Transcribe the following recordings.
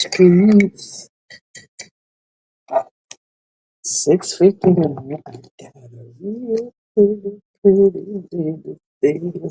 It's 6:50 and I got a real pretty day.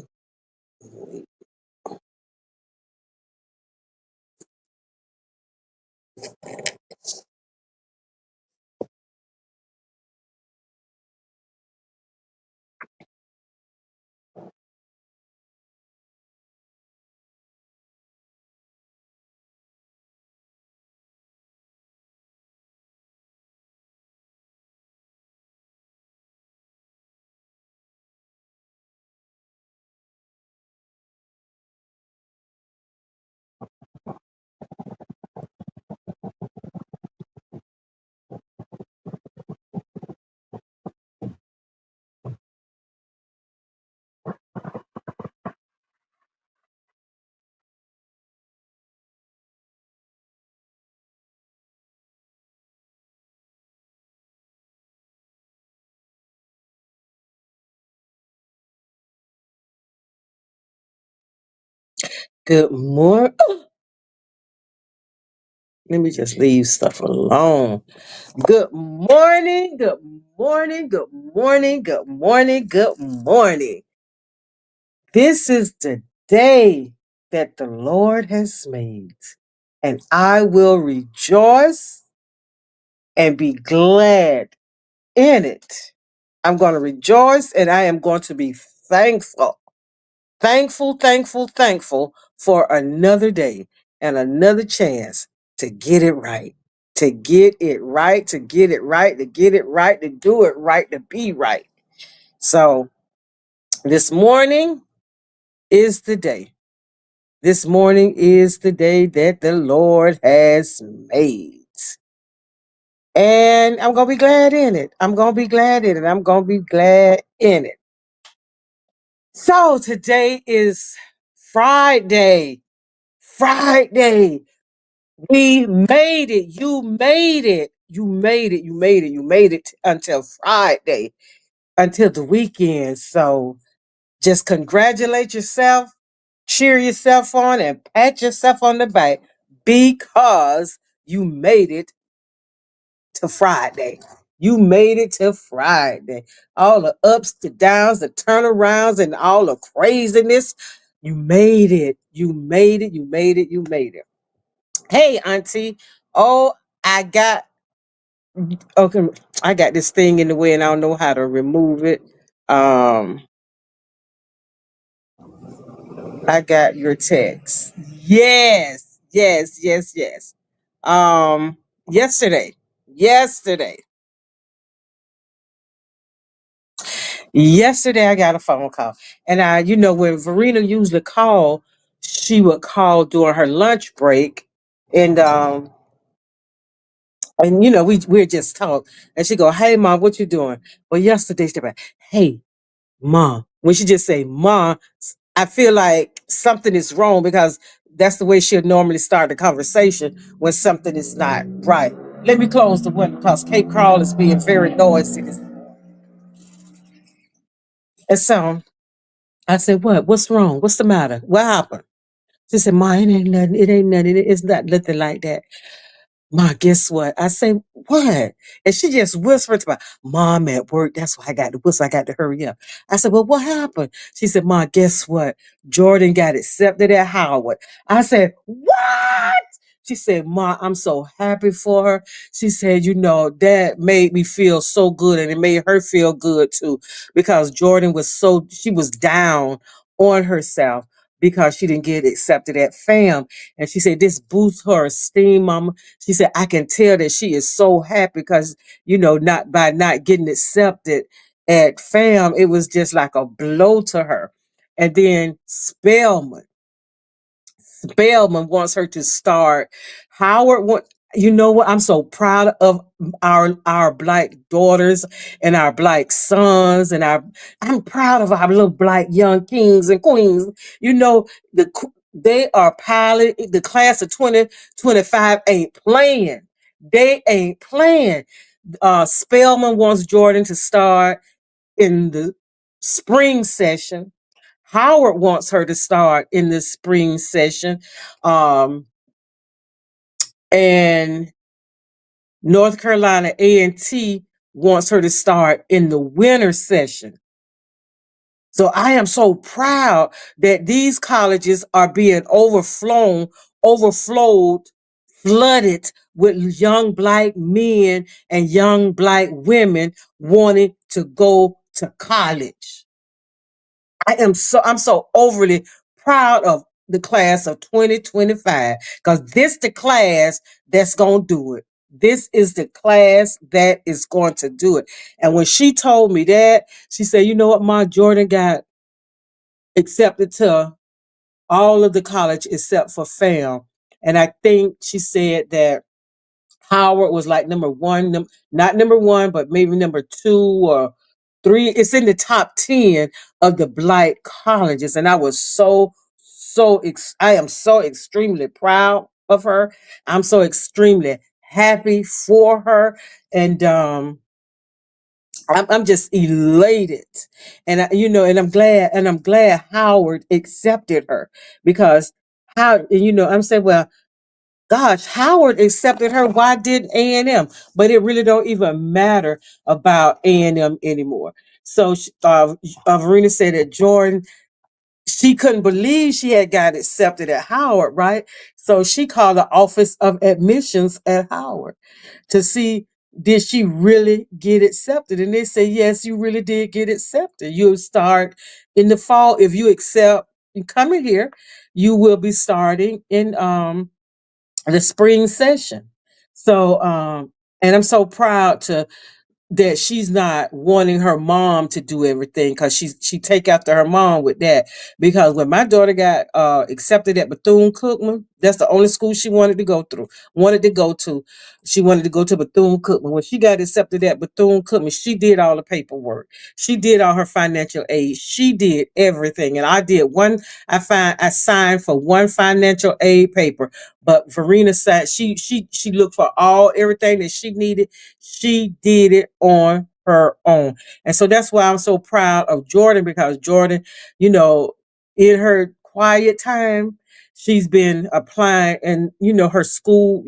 Good morning. Let me just leave stuff alone. Good morning, good morning, good morning, good morning, good morning. This is the day that the Lord has made, and I will rejoice and be glad in it. I'm going to rejoice and I am going to be thankful. Thankful for another day and another chance to get it right. To get it right, to get it right, to get it right, to do it right, to be right. So this morning is the day. This morning is the day that the Lord has made. And I'm going to be glad in it. I'm going to be glad in it. I'm going to be glad in it. So today is Friday. Friday. We made it. You made it. You made it. You made it. You made it until Friday, until the weekend. So just congratulate yourself, cheer yourself on, and pat yourself on the back because you made it to Friday. You made it to Friday. All the ups, the downs, the turnarounds, and all the craziness. You made it. You made it. You made it. You made it. Hey, Auntie. Oh, I got okay. I got this thing in the way, and I don't know how to remove it. Um, I got your text. Yes. Um, yesterday, yesterday, yesterday, I got a phone call, and when Verena usually call, she would call during her lunch break, and we just talk, and she go, "Hey, mom, what you doing?" Well, yesterday she like, "Hey, mom." When she just say, "Mom," I feel like something is wrong because that's the way she'll normally start the conversation when something is not right. Let me close the window because Cape Crawl is being very noisy. And so I said, "What? What's wrong? What's the matter? What happened?" She said, "Ma, it ain't nothing. It ain't nothing. It's not nothing like that." Ma, guess what? I say, "What?" And she just whispered to my mom at work. That's why I got the whistle. I got to hurry up. I said, "Well, what happened?" She said, "Ma, guess what? Jordan got accepted at Howard." I said, "What?" She said, "Ma, I'm so happy for her." She said, "That made me feel so good and it made her feel good too because she was down on herself because she didn't get accepted at FAM." And she said, "This boosts her esteem, Mama." She said, "I can tell that she is so happy because, not by not getting accepted at FAM, it was just like a blow to her." And then Spellman wants her to start. Howard want You know what? I'm so proud of our black daughters and our black sons I'm proud of our little black young kings and queens. They are pilot. The class of 2025 ain't playing. They ain't playing. Spellman wants Jordan to start in the spring session. Howard wants her to start in the spring session. Um, and North Carolina A&T wants her to start in the winter session. So I am so proud that these colleges are being overflowed, flooded with young black men and young black women wanting to go to college. I'm so overly proud of the class of 2025 because this the class that's going to do it. This is the class that is going to do it. And when she told me that, she said, "You know what, Ma, Jordan got accepted to all of the college except for FAM." And I think she said that Howard was like number one, not number one, but maybe number two or three. It's in the top 10 of the black colleges. And I was I am so extremely proud of her. I'm so extremely happy for her. And I'm just elated. And I'm glad Howard accepted her because I'm saying, well, gosh, Howard accepted her. Why didn't A&M? But it really don't even matter about A&M anymore. So Verena said that Jordan, she couldn't believe she had got accepted at Howard, right? So she called the Office of Admissions at Howard to see did she really get accepted. And they say, yes, you really did get accepted. You'll start in the fall. If you accept and come in here, you will be starting in the spring session. So, and I'm so proud to that she's not wanting her mom to do everything because she take after her mom with that. Because when my daughter got accepted at Bethune Cookman, that's the only school she wanted to go to. She wanted to go to Bethune Cookman. When she got accepted at Bethune Cookman, she did all the paperwork. She did all her financial aid. She did everything. And I did one, I signed for one financial aid paper. But Verena said she looked for everything that she needed. She did it on her own. And so that's why I'm so proud of Jordan because Jordan, you know, in her quiet time, she's been applying and her school,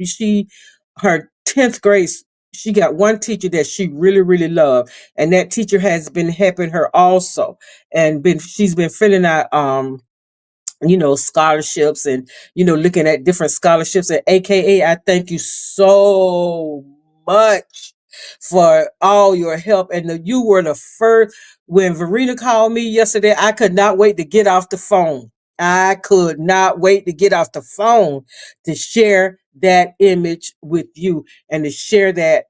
her 10th grade, she got one teacher that she really, really loved. And that teacher has been helping her also. And she's been filling out scholarships and, looking at different scholarships. And AKA, I thank you so much for all your help. And you were the first, when Verena called me yesterday, I could not wait to get off the phone. I could not wait to get off the phone to share that image with you and to share that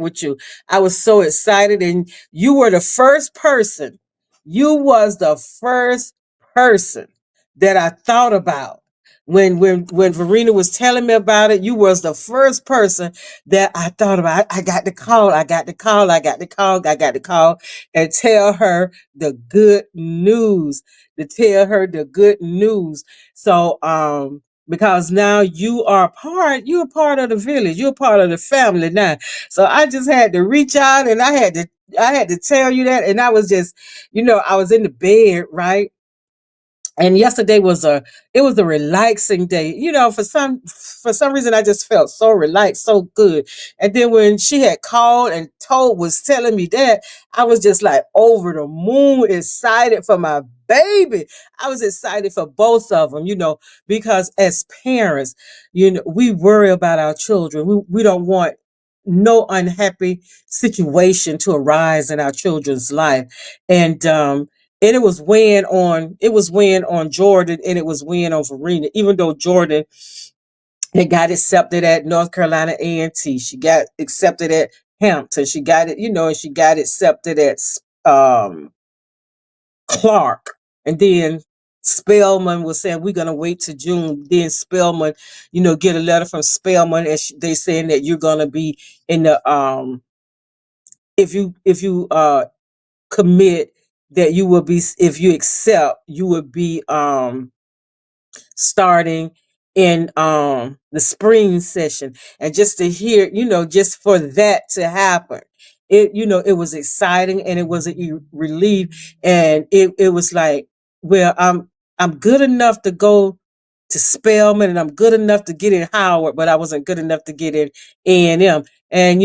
with you. I was so excited and you were the first person. You was the first person that I thought about. When Verena was telling me about it, you was the first person that I thought about. I got to call, I got to call, I got to call, I got to call and tell her the good news. To tell her the good news. So because now you're part of the village, you're part of the family now. So I just had to reach out and I had to tell you that. And I was just, I was in the bed, right? And yesterday was a relaxing day. For some reason I just felt so relaxed, so good. And then when she had called and was telling me that, I was just like over the moon excited for my baby. I was excited for both of them, because as parents, we worry about our children. We don't want no unhappy situation to arise in our children's life. And it was weighing on Jordan and it was weighing on Verena, even though Jordan had got accepted at North Carolina A&T. She got accepted at Hampton. She got it, and she got accepted at um, Clark. And then Spelman was saying, we're going to wait to June. Then Spelman, get a letter from Spelman and they saying that you're going to be in the, if you commit that you will be, if you accept, you will be starting in the spring session. And just to hear, just for that to happen, it was exciting and it was a relief. And it was like, well, I'm good enough to go to Spelman, and I'm good enough to get in Howard, but I wasn't good enough to get in A&M. And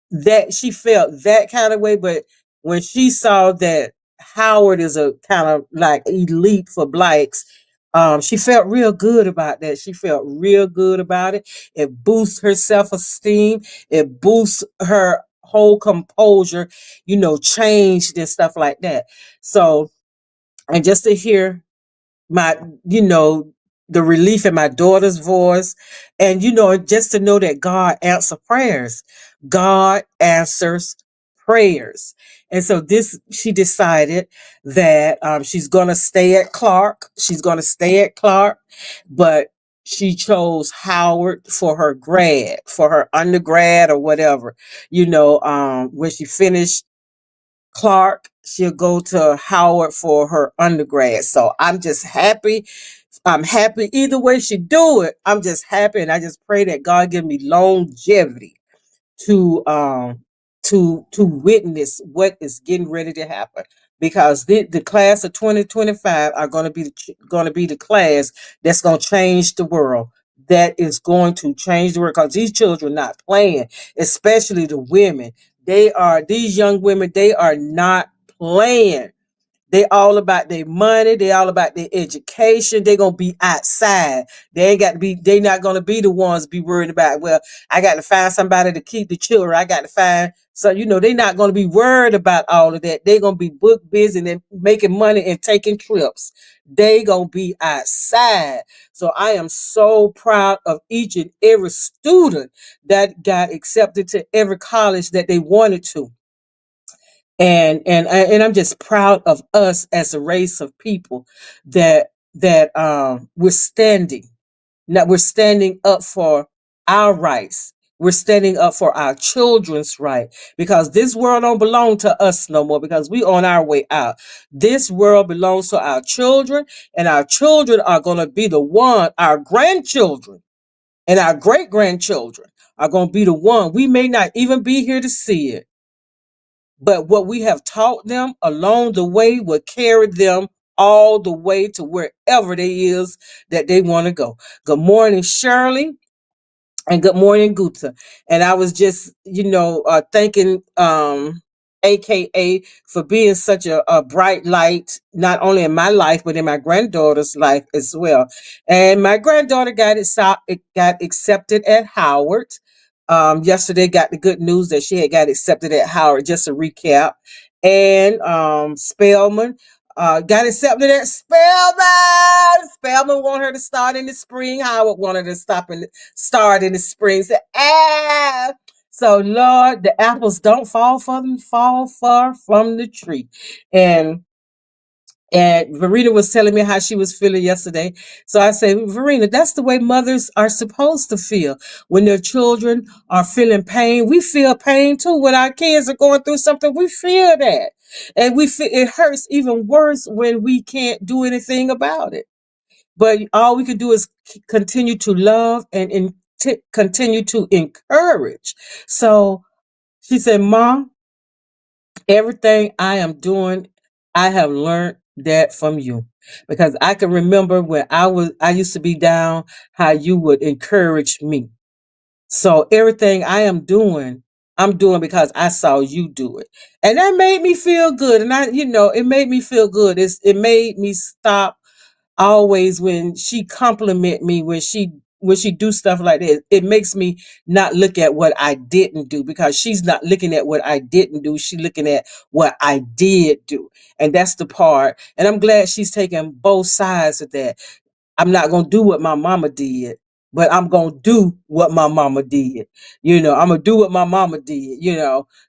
that she felt that kind of way, but when she saw that Howard is a kind of like elite for blacks, she felt real good about that. She felt real good about it. It boosts her self-esteem. It boosts her whole composure, changed and stuff like that. So, and just to hear my you know the relief in my daughter's voice, and just to know that God answers prayers. God answers prayers. And so this she decided that she's going to stay at Clark. She's going to stay at Clark, but she chose Howard for her undergrad or whatever. When she finished Clark, she'll go to Howard for her undergrad. So I'm just happy. I'm happy either way she do it. I'm just happy, and I just pray that God give me longevity to witness what is getting ready to happen, because the class of 2025 are going to be the class that's going to change the world. That is going to change the world, because these children not playing, especially the women. These young women, they are not playing. They all about their money. They all about their education. They gonna be outside. They ain't got to be. They not gonna be the ones be worried about. Well, I got to find somebody to keep the children. I got to find. So they not gonna be worried about all of that. They gonna be book busy and making money and taking trips. They gonna be outside. So I am so proud of each and every student that got accepted to every college that they wanted to, and I'm just proud of us as a race of people that we're standing. Now we're standing up for our rights. We're standing up for our children's right, because this world don't belong to us no more, because we on our way out. This world belongs to our children, and our children are going to be the one, our grandchildren and our great grandchildren are going to be the one. We may not even be here to see it, but what we have taught them along the way will carry them all the way to wherever they is that they want to go. Good morning, Shirley. And good morning, Gupta. And I was just, thanking AKA for being such a bright light, not only in my life, but in my granddaughter's life as well. And my granddaughter it got accepted at Howard. Yesterday got the good news that she had got accepted at Howard, just a recap. And Spelman got accepted at Spelman. Spelman want her to start in the spring. Howard wanted her to start in the spring. Said, ah. So Lord, the apples don't fall far from the tree. And Verena was telling me how she was feeling yesterday. So I said, Verena, that's the way mothers are supposed to feel. When their children are feeling pain, we feel pain too. When our kids are going through something, we feel that. And we feel it hurts even worse when we can't do anything about it. But all we can do is continue to love and continue to encourage. So she said, Mom, everything I am doing, I have learned that from you. Because I can remember when I used to be down, how you would encourage me. So everything I am doing, I'm doing because I saw you do it. And that made me feel good. And it made me feel good. It made me stop always when she compliment me, when she do stuff like that. It makes me not look at what I didn't do, because she's not looking at what I didn't do. She's looking at what I did do. And that's the part. And I'm glad she's taking both sides of that. I'm not going to do what my mama did, but I'm going to do what my mama did. I'm going to do what my mama did.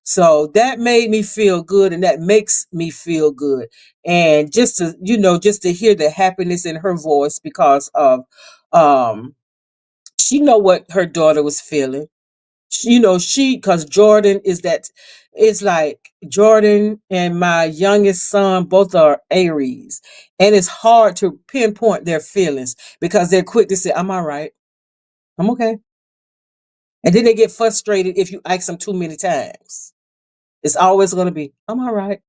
So that made me feel good, and that makes me feel good. And just to hear the happiness in her voice, because of, she know what her daughter was feeling. Because Jordan it's like Jordan and my youngest son both are Aries, and it's hard to pinpoint their feelings, because they're quick to say, I'm all right, I'm okay. And then they get frustrated if you ask them too many times. It's always going to be, I'm all right.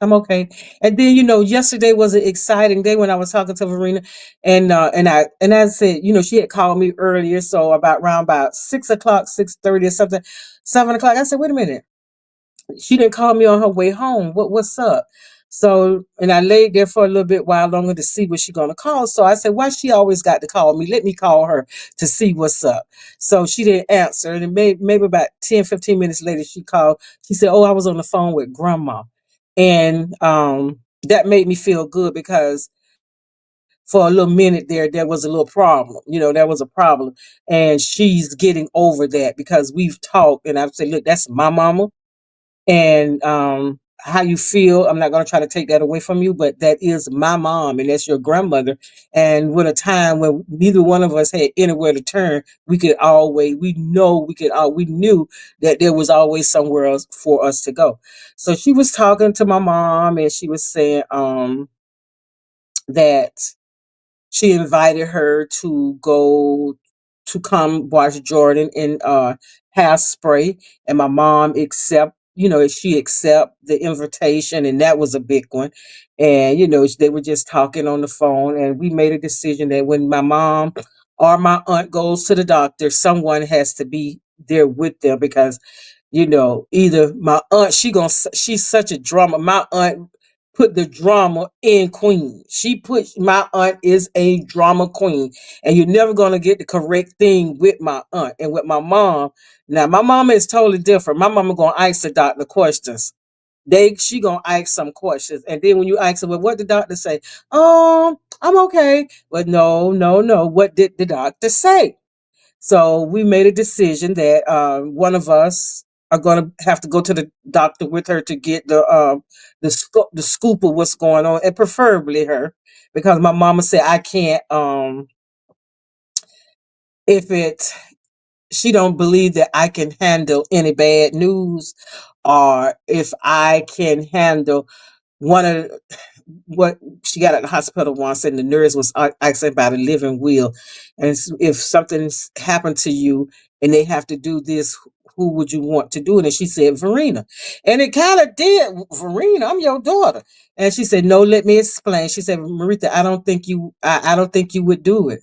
I'm okay. And then, yesterday was an exciting day when I was talking to Verena, and I said, she had called me earlier, so about 6 o'clock, 6:30 or something, 7 o'clock. I said, wait a minute, she didn't call me on her way home. What's up? So, and I laid there for a little bit while longer to see what she gonna call. So I said, why she always got to call me? Let me call her to see what's up. So she didn't answer. And maybe about 10, 15 minutes later, she called. She said, oh, I was on the phone with grandma. And that made me feel good because for a little minute there was a little problem. There was a problem. And she's getting over that because we've talked and I've said, look, that's my mama, and how you feel, I'm not going to try to take that away from you, but that is my mom and that's your grandmother. And with a time when neither one of us had anywhere to turn, we knew that there was always somewhere else for us to go. So she was talking to my mom and she was saying that she invited her to go to come watch Jordan in Hairspray, and my mom she accept the invitation, and that was a big one. And they were just talking on the phone, and we made a decision that when my mom or my aunt goes to the doctor, someone has to be there with them because either my aunt, she's such a drama. My aunt put the drama in queen. My aunt is a drama queen, and you're never gonna get the correct thing with my aunt. And with my mom, now my mama is totally different. My mama gonna ask the doctor questions. She gonna ask some questions, and then when you ask her, well, what the doctor say? I'm okay. But no, no, no. What did the doctor say? So we made a decision that one of us are going to have to go to the doctor with her to get the scoop of what's going on, and preferably her, because my mama said I can't if it she don't believe that I can handle any bad news, or if I can handle one of what she got at the hospital once, and the nurse was asking about a living will, and if something's happened to you and they have to do this, who would you want to do it? And she said Verena, and it kind of did. Verena, I'm your daughter. And she said, no, let me explain. She said, Marita, I don't think you would do it.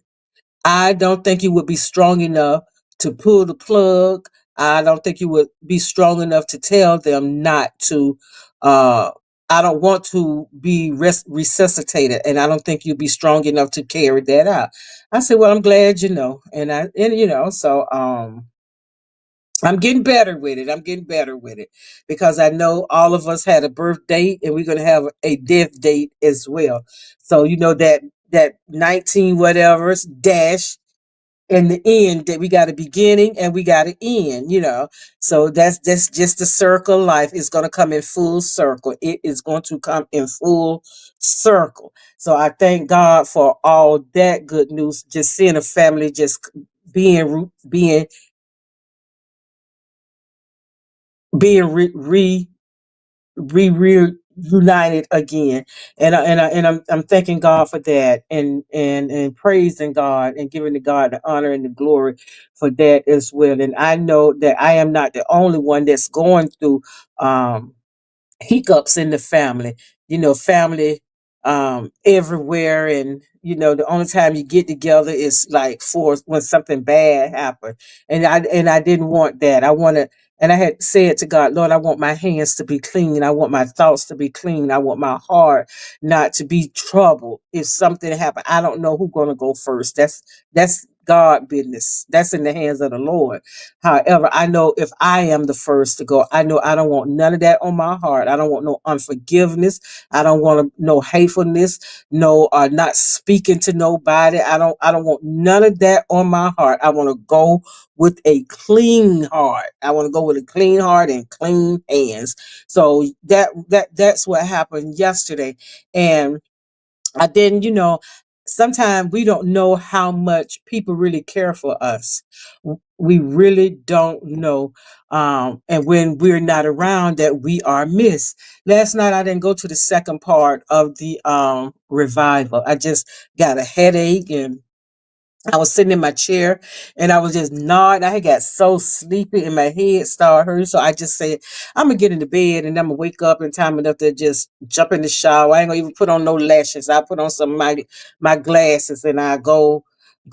I don't think you would be strong enough to pull the plug. I don't think you would be strong enough to tell them not to. Uh, I don't want to be resuscitated, and I don't think you'd be strong enough to carry that out. I said, "Well, I'm glad you know," so I'm getting better with it. I'm getting better with it because I know all of us had a birth date, and we're going to have a death date as well. So that 19 whatever dash in the end, that we got a beginning and we got an end. So that's just the circle of life. Is going to come in full circle. It is going to come in full circle. So I thank God for all that good news. Just seeing a family just being reunited again, and I'm thanking God for that, and praising God and giving to God the honor and the glory for that as well. And I know that I am not the only one that's going through um hiccups in the family. Family everywhere, and the only time you get together is like for when something bad happened. And I didn't want that. And I had said to God, Lord, I want my hands to be clean. I want my thoughts to be clean. I want my heart not to be troubled. If something happened, I don't know who's gonna go first. That's God business. That's in the hands of the Lord. However, I know if I am the first to go, I know I don't want none of that on my heart. I don't want no unforgiveness. I don't want no hatefulness, no not speaking to nobody. I don't want none of that on my heart. I want to go with a clean heart. I want to go with a clean heart and clean hands. So that's what happened yesterday. And I didn't, sometimes we don't know how much people really care for us. We really don't know. And when we're not around, that we are missed. Last night, I didn't go to the second part of the revival. I just got a headache, and I was sitting in my chair and I was just nodding. I had got so sleepy and my head started hurting. So I just said, I'm gonna get into bed and I'm gonna wake up in time enough to just jump in the shower. I ain't gonna even put on no lashes. I put on some of my glasses and I go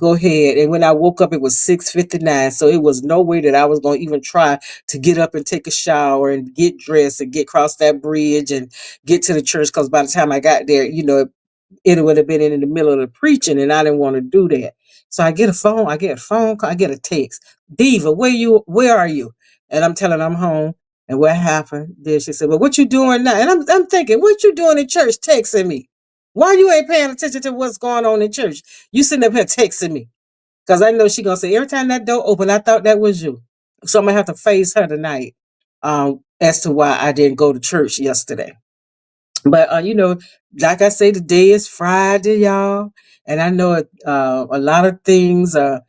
ahead. And when I woke up, it was 6:59. So it was no way that I was gonna even try to get up and take a shower and get dressed and get across that bridge and get to the church. Cause by the time I got there, it would have been in the middle of the preaching and I didn't want to do that. So I get a phone call, I get a text. Diva, where are you? And I'm telling her I'm home. And what happened? Then she said, well, what you doing now? And I'm thinking, what you doing in church texting me? Why you ain't paying attention to what's going on in church? You sitting up here texting me. Because I know she gonna say every time that door open, I thought that was you. So I'm gonna have to face her tonight as to why I didn't go to church yesterday. But like I say, today is Friday, y'all, and I know a lot of things are,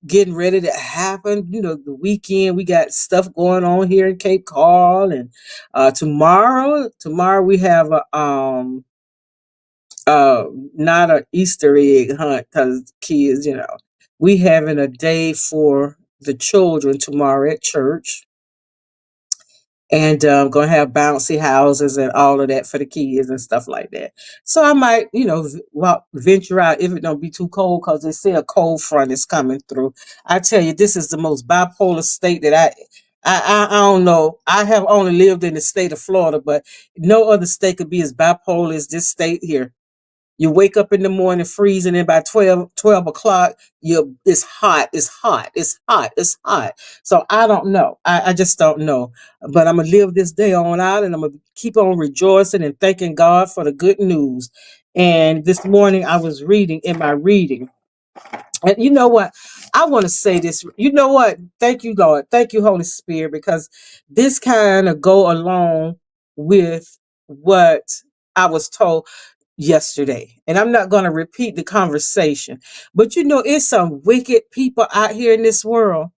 getting ready to happen. The weekend we got stuff going on here in Cape Coral, and tomorrow we have a uh not a Easter egg hunt because kids, we having a day for the children tomorrow at church and gonna have bouncy houses and all of that for the kids and stuff like that. So I might, venture out if it don't be too cold because they say a cold front is coming through. I tell you, this is the most bipolar state that I don't know. I have only lived in the state of Florida, but no other state could be as bipolar as this state here. You wake up in the morning freezing, and by 12 o'clock, it's hot, it's hot, it's hot, it's hot. So I don't know. I just don't know. But I'm going to live this day on out and I'm going to keep on rejoicing and thanking God for the good news. And this morning I was reading in my reading. And you know what? I want to say this. You know what? Thank you, Lord. Thank you, Holy Spirit, because this kind of go along with what I was told yesterday. And I'm not going to repeat the conversation, but it's some wicked people out here in this world.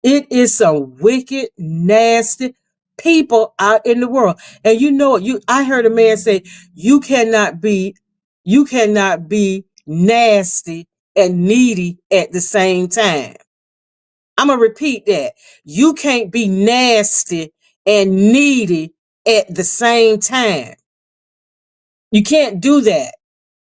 It is some wicked, nasty people out in the world. And I heard a man say, you cannot be, you cannot be nasty and needy at the same time. I'm going to repeat that. You can't be nasty and needy at the same time. You can't do that.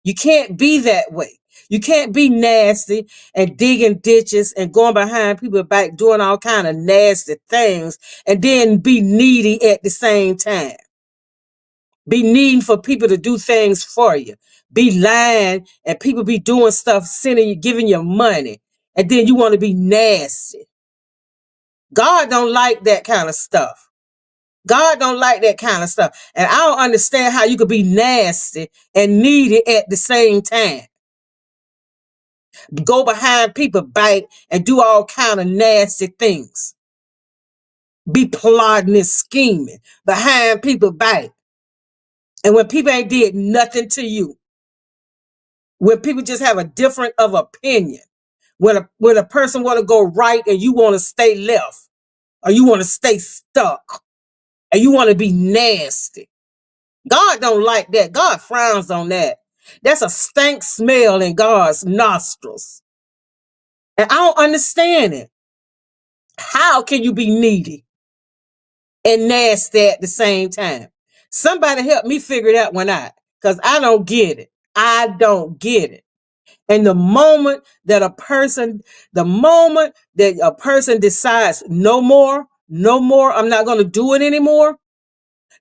You can't be that way. You can't be nasty and digging ditches and going behind people back doing all kind of nasty things and then be needy at the same time. Be needing for people to do things for you. Be lying and people be doing stuff, sending you, giving you money, and then you want to be nasty. God don't like that kind of stuff. God don't like that kind of stuff. And I don't understand how you could be nasty and needy at the same time. Go behind people back and do all kind of nasty things. Be plotting and scheming behind people back. And when people ain't did nothing to you, when people just have a different of opinion, when a person want to go right and you want to stay left, or you want to stay stuck, and you want to be nasty. God don't like that. God frowns on that. That's a stank smell in God's nostrils. And I don't understand it. How can you be needy and nasty at the same time? Somebody help me figure that one out because I don't get it. I don't get it. And the moment that a person decides no more, I'm not going to do it anymore,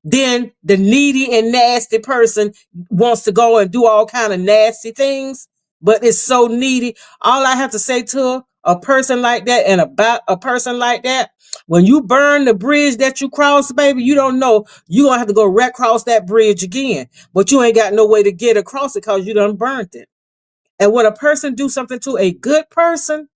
then the needy and nasty person wants to go and do all kind of nasty things, but it's so needy. All I have to say to a person like that and about a person like that, when you burn the bridge that you cross, baby, you don't know you're going to have to go right across that bridge again, but you ain't got no way to get across it because you done burnt it. And when a person do something to a good person,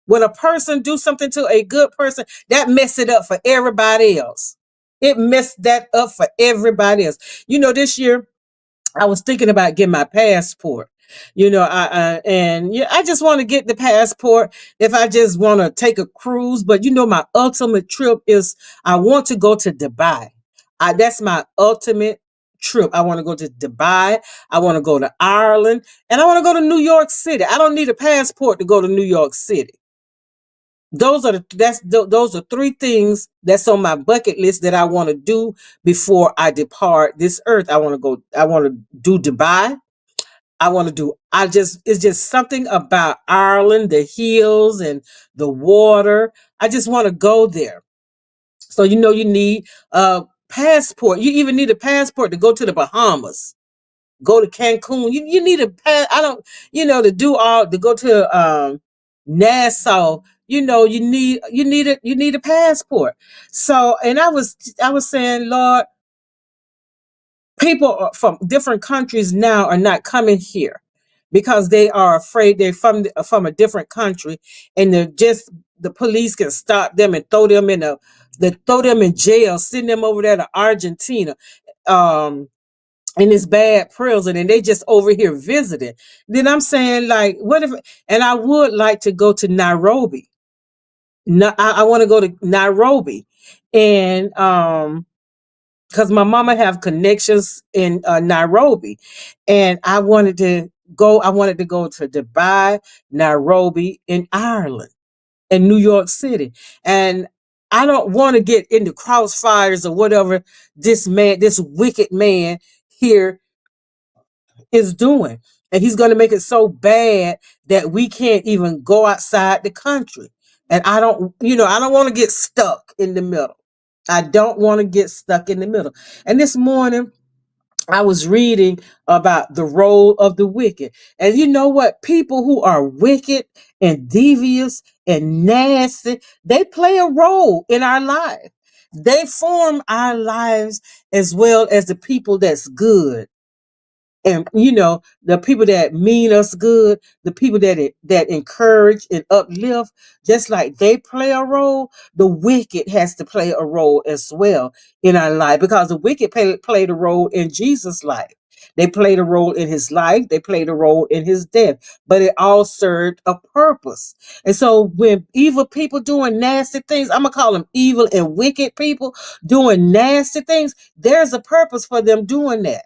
when a person do something to a good person, that mess it up for everybody else. It messed that up for everybody else. This year I was thinking about getting my passport. I just want to get the passport if I just want to take a cruise. But my ultimate trip is I want to go to Dubai. That's my ultimate trip. I want to go to Dubai. I want to go to Ireland, and I want to go to New York City. I don't need a passport to go to New York City. Those are three things that's on my bucket list that I want to do before I depart this earth. I want to do Dubai. I want to do I just It's just something about Ireland, the hills and the water. I just want to go there. So you need a passport. You even need a passport to go to the Bahamas, go to Cancun. You need a pass. I don't, to do all to go to Nassau. You need a passport. So, and I was saying, Lord, people from different countries now are not coming here because they are afraid they're from a different country, and the police can stop them and throw them in jail, send them over there to Argentina. Um, in this bad prison, and they just over here visiting. Then I'm saying, like, what if? And I would like to go to Nairobi. No, I want to go to Nairobi, and because my mama have connections in Nairobi, and I wanted to go. I wanted to go to Dubai, Nairobi, in Ireland, and New York City, and I don't want to get into crossfires or whatever this wicked man here is doing. And he's going to make it so bad that we can't even go outside the country. And I don't want to get stuck in the middle. I don't want to get stuck in the middle. And this morning, I was reading about the role of the wicked. And you know what? People who are wicked and devious and nasty, they play a role in our life. They form our lives as well as the people that's good, and the people that mean us good, the people that encourage and uplift, just like they play a role, the wicked has to play a role as well in our life, because the wicked played a role in Jesus' life. They played a role in his life, they played a role in his death, but it all served a purpose. And so when evil people doing nasty things, I'm gonna call them evil and wicked people doing nasty things, there's a purpose for them doing that.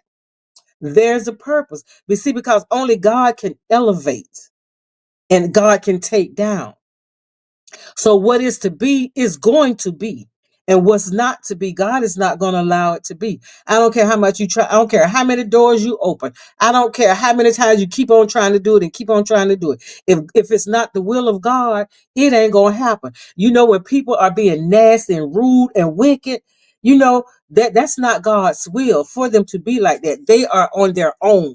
There's a purpose. We see, because only God can elevate and God can take down. So what is to be is going to be. And what's not to be, God is not going to allow it to be. I don't care how much you try. I don't care how many doors you open. I don't care how many times you keep on trying to do it and keep on trying to do it. If it's not the will of God, it ain't going to happen. When people are being nasty and rude and wicked, that's not God's will for them to be like that. They are on their own.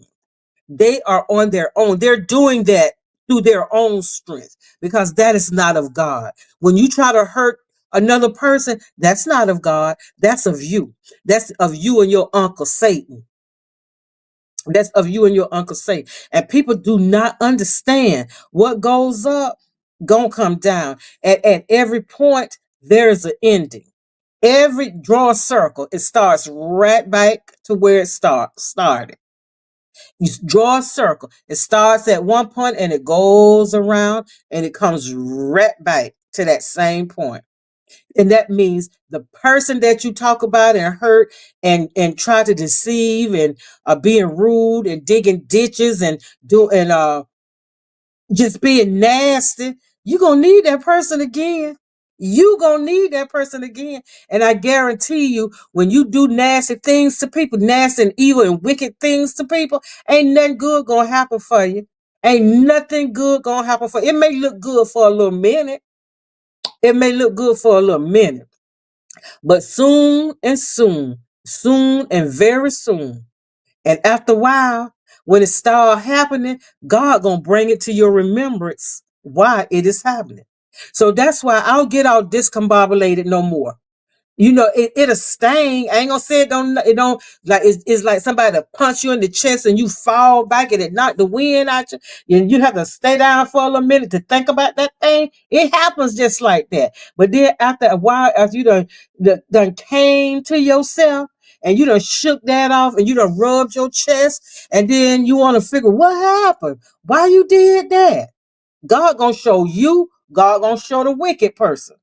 They are on their own. They're doing that through their own strength, because that is not of God. When you try to hurt another person, that's not of God. That's of you. That's of you and your uncle Satan. That's of you and your uncle Satan. And people do not understand what goes up, gonna come down. At every point, there's an ending. Every draw a circle, it starts right back to where it started. You draw a circle. It starts at one point and it goes around and it comes right back to that same point. And that means the person that you talk about and hurt and try to deceive and being rude and digging ditches and doing just being nasty, you're gonna need that person again. You gonna need that person again. And I guarantee you, when you do nasty things to people, nasty and evil and wicked things to people, ain't nothing good gonna happen for you. Ain't nothing good gonna happen for you. It may look good for a little minute. It may look good for a little minute. But soon and very soon, and after a while, when it start happening, God gonna bring it to your remembrance why it is happening. So that's why I don't get all discombobulated no more. It'll sting. I ain't gonna say it don't like it's like somebody to punch you in the chest and you fall back and it knock the wind out you, and you have to stay down for a little minute to think about that thing. It happens just like that. But then after a while, after you done came to yourself and you done shook that off and you done rubbed your chest, and then you want to figure what happened, why you did that. God gonna show you, God gonna show the wicked person.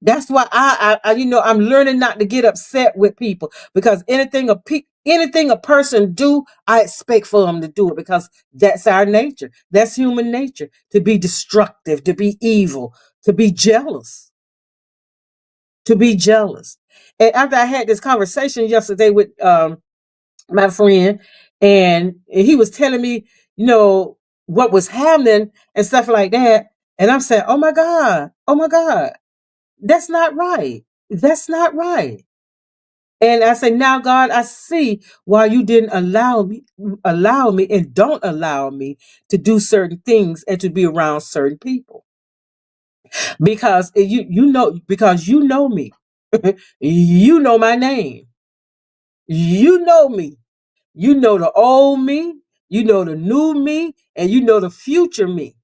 That's why I'm learning not to get upset with people, because anything a person do, I expect for them to do it, because that's our nature. That's human nature, to be destructive, to be evil, to be jealous, to be jealous. And after I had this conversation yesterday with my friend, and he was telling me, you know, what was happening and stuff like that, and I'm saying, oh my God, that's not right. That's not right. And I say, now God, I see why you didn't allow me and don't allow me to do certain things and to be around certain people. Because you know me. You know my name. You know me. You know the old me, you know the new me, and you know the future me.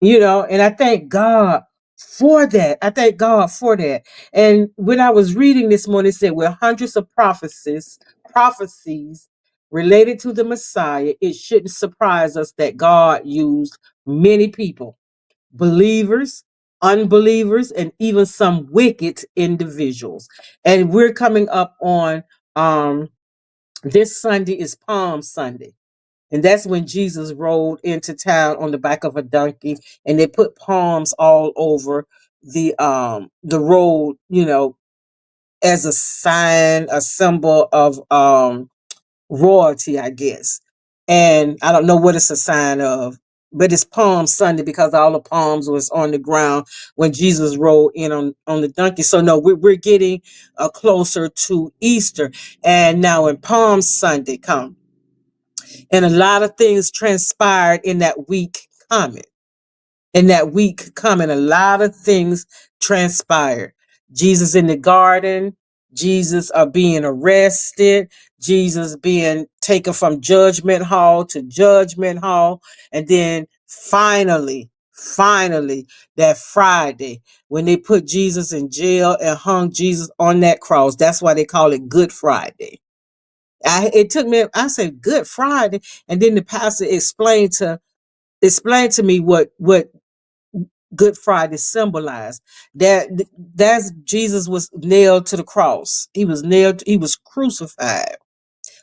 And I thank God for that. I thank God for that. And when I was reading this morning, it said, with hundreds of prophecies related to the Messiah, it shouldn't surprise us that God used many people, believers, unbelievers, and even some wicked individuals. And we're coming up on this Sunday is Palm Sunday. And that's when Jesus rode into town on the back of a donkey, and they put palms all over the road, as a sign, a symbol of royalty, I guess. And I don't know what it's a sign of, but it's Palm Sunday because all the palms was on the ground when Jesus rode in on the donkey. So no, we're getting closer to Easter, and now when Palm Sunday come, and a lot of things transpired in that week coming. In that week coming, a lot of things transpired. Jesus in the garden, Jesus being arrested, Jesus being taken from judgment hall to judgment hall, and then finally, that Friday when they put Jesus in jail and hung Jesus on that cross. That's why they call it Good Friday. It took me, I said Good Friday, and then the pastor explained to me what Good Friday symbolized. That's Jesus was nailed to the cross. He was crucified.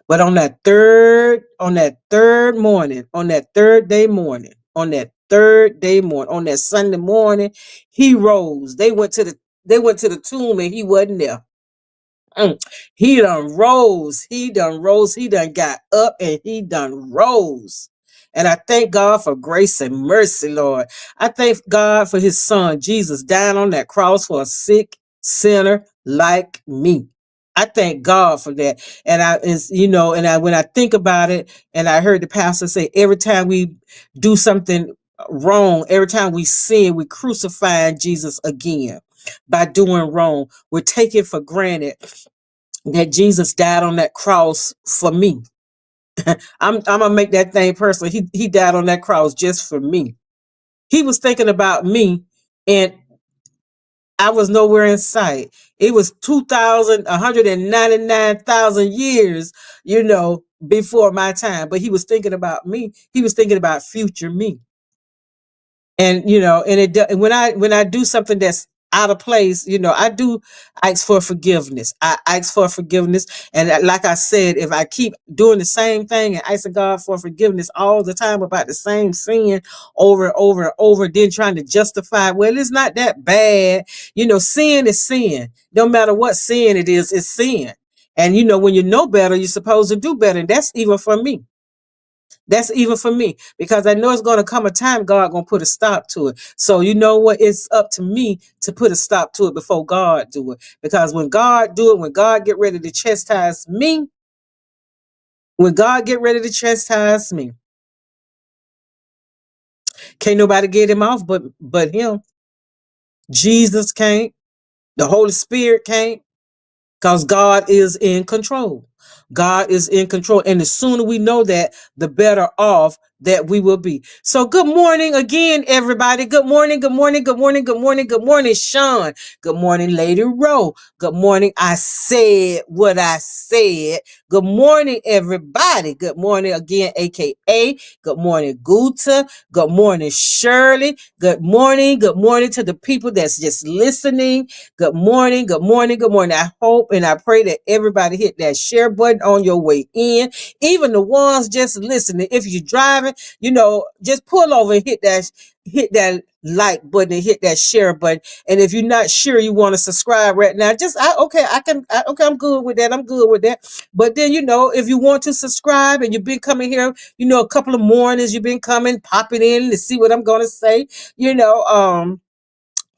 But on that third morning, on that Sunday morning, he rose. They went to the tomb and he wasn't there. Mm. He done rose. He done rose. He done got up and he done rose. And I thank God for grace and mercy, Lord. I thank God for his son, Jesus, dying on that cross for a sick sinner like me. I thank God for that. When I think about it, and I heard the pastor say, every time we do something wrong, every time we sin, we crucify Jesus again by doing wrong. We're taking for granted that Jesus died on that cross for me. I'm gonna make that thing personal. He died on that cross just for me. He was thinking about me, and I was nowhere in sight. It was 2,199,000 years, before my time. But he was thinking about me. He was thinking about future me. And and when I do something that's out of place, I do ask for forgiveness. I ask for forgiveness, and like I said, if I keep doing the same thing and asking God for forgiveness all the time about the same sin over and over and over, then trying to justify, well, it's not that bad. Sin is sin. No matter what sin it is, it's sin. And when you know better, you're supposed to do better, and that's even for me. That's even for me, because I know it's going to come a time God going to put a stop to it. So you know what? It's up to me to put a stop to it before God do it. Because when God do it, when God get ready to chastise me, when God get ready to chastise me, can't nobody get him off but him. Jesus can't. The Holy Spirit can't. Because God is in control. God is in control. And the sooner we know that, the better off that we will be. So good morning again, everybody. Good morning, good morning, good morning, good morning, good morning, Sean. Good morning, Lady Rowe. Good morning. I said what I said. Good morning, everybody. Good morning again, AKA. Good morning, Guta. Good morning, Shirley. Good morning. Good morning to the people that's just listening. Good morning. Good morning. Good morning. I hope and I pray that everybody hit that share button on your way in. Even the ones just listening. If you're driving, just pull over and hit that like button and hit that share button. And if you're not sure you want to subscribe right now, okay, I'm good with that. I'm good with that. But then, if you want to subscribe and you've been coming here, a couple of mornings, you've been coming, popping in to see what I'm going to say,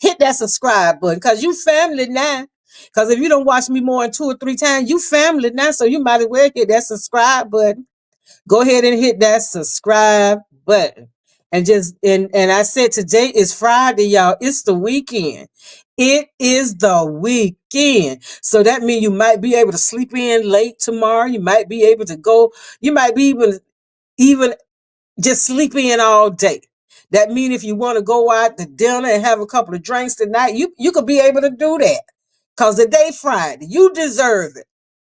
hit that subscribe button because you family now. Because if you don't watch me more than 2 or 3 times, you family now. So you might as well hit that subscribe button. Go ahead and hit that subscribe button. And I said today is Friday, y'all. It's the weekend. It is the weekend. So that means you might be able to sleep in late tomorrow. You might be able to go, you might be even just sleep in all day. That means if you want to go out to dinner and have a couple of drinks tonight, you could be able to do that. Because the day Friday, you deserve it.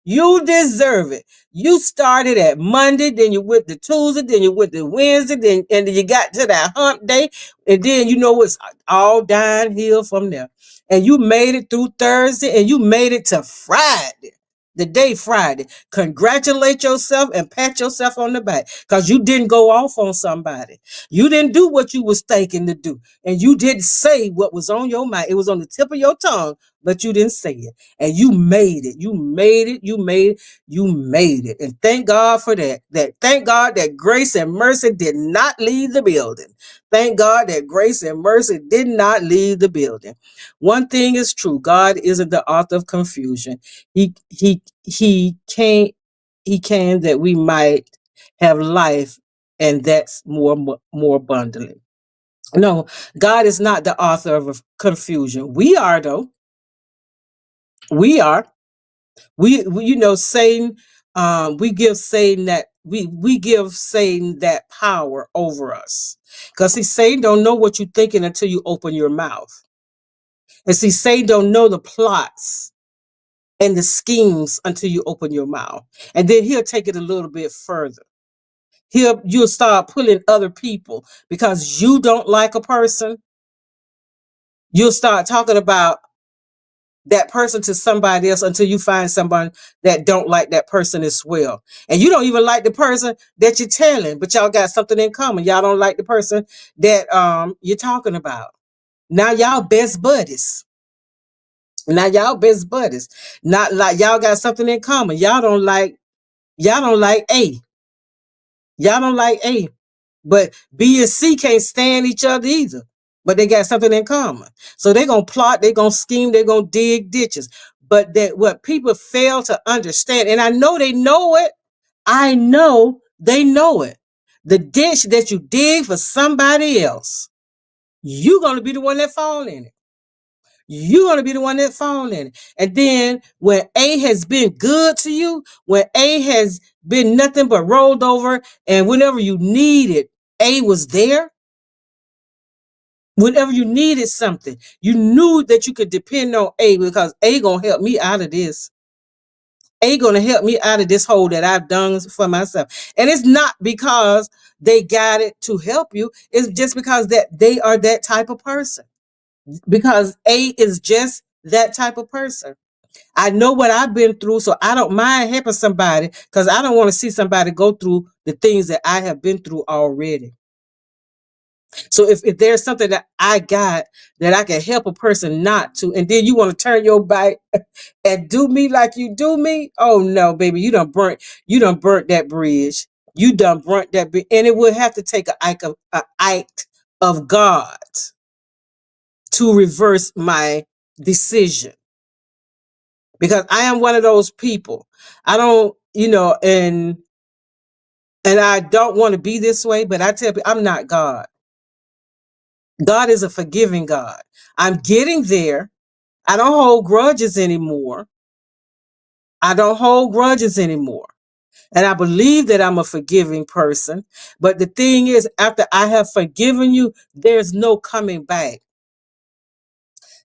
You deserve it. You started at Monday, then you went to Tuesday, then you went to Wednesday, then you got to that hump day, and then it's all downhill from there. And you made it through Thursday, and you made it to Friday, the day Friday. Congratulate yourself and pat yourself on the back because you didn't go off on somebody. You didn't do what you was thinking to do, and you didn't say what was on your mind. It was on the tip of your tongue, but you didn't say it. And you made it. You made it. You made it. And thank God for that. Thank God that grace and mercy did not leave the building. Thank God that grace and mercy did not leave the building. One thing is true. God isn't the author of confusion. He came that we might have life, and that's more abundantly. No, God is not the author of confusion. We are, though. We are. Satan, we give Satan that power over us. Because see, Satan don't know what you're thinking until you open your mouth. And see, Satan don't know the plots and the schemes until you open your mouth. And then he'll take it a little bit further. You'll start pulling other people because you don't like a person. You'll start talking about that person to somebody else until you find someone that don't like that person as well. And you don't even like the person that you're telling, but y'all got something in common. Y'all don't like the person that you're talking about. Now y'all best buddies. Now y'all best buddies. Not like y'all got something in common. Y'all don't like A. Y'all don't like A. But B and C can't stand each other either. But they got something in common. So they're going to plot, they're going to scheme, they're going to dig ditches. But that what people fail to understand, and I know they know it. I know they know it. The ditch that you dig for somebody else, you're going to be the one that fall in it. You're going to be the one that fall in it. And then when A has been good to you, when A has been nothing but rolled over, and whenever you needed, A was there. Whenever you needed something, you knew that you could depend on A because A gonna help me out of this. A gonna help me out of this hole that I've done for myself. And it's not because they got it to help you. It's just because that they are that type of person. Because A is just that type of person. I know what I've been through, so I don't mind helping somebody because I don't want to see somebody go through the things that I have been through already. So if there's something that I got that I can help a person not to, and then you want to turn your back and do me like you do me, oh no, baby, you done burnt that bridge. You done burnt that bridge. And it would have to take an act of God to reverse my decision. Because I am one of those people. I don't, and I don't want to be this way, but I tell people I'm not God. God is a forgiving God. I'm getting there. I don't hold grudges anymore. I don't hold grudges anymore. And I believe that I'm a forgiving person. But the thing is, after I have forgiven you, there's no coming back.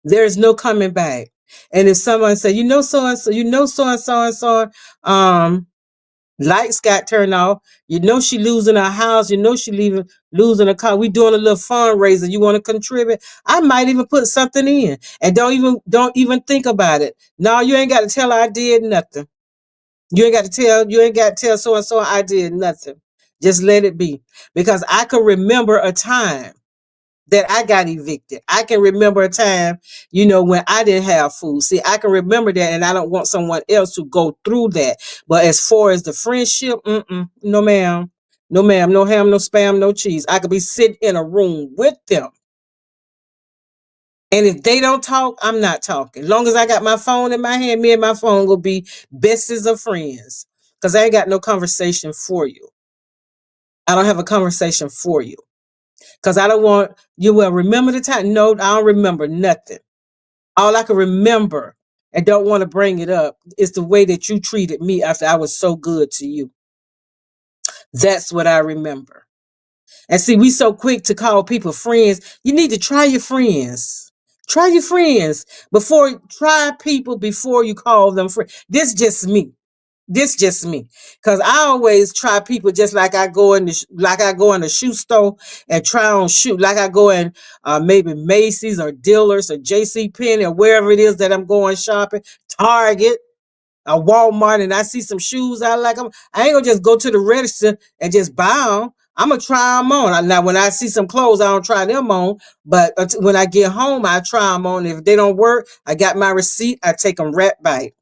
There's no coming back. And if someone say, so and so, so and so and so, lights got turned off, she losing her house, she losing a car. We doing a little fundraiser. You want to contribute? I might even put something in and don't even think about it. No, you ain't got to tell her I did nothing. You ain't got to tell so and so I did nothing. Just let it be. Because I can remember a time that I got evicted. I can remember a time, when I didn't have food. See, I can remember that, and I don't want someone else to go through that. But as far as the friendship, no, ma'am. No, ma'am. No ham, no spam, no cheese. I could be sitting in a room with them. And if they don't talk, I'm not talking. Long as I got my phone in my hand, me and my phone will be besties of friends. Because I ain't got no conversation for you. I don't have a conversation for you. Because I don't want you will remember the time. No, I don't remember nothing. All I can remember and don't want to bring it up is the way that you treated me after I was so good to you. That's what I remember. And see, we so quick to call people friends. You need to try your friends. Try your friends try people before you call them friends. This just me. This just me, cause I always try people just like I go in the shoe store and try on shoe, like I go in maybe Macy's or Dillard's or J.C. Penney or wherever it is that I'm going shopping, Target, or Walmart, and I see some shoes I like them. I ain't gonna just go to the register and just buy them. I'm gonna try them on. Now, when I see some clothes, I don't try them on, but when I get home, I try them on. If they don't work, I got my receipt. I take them right back.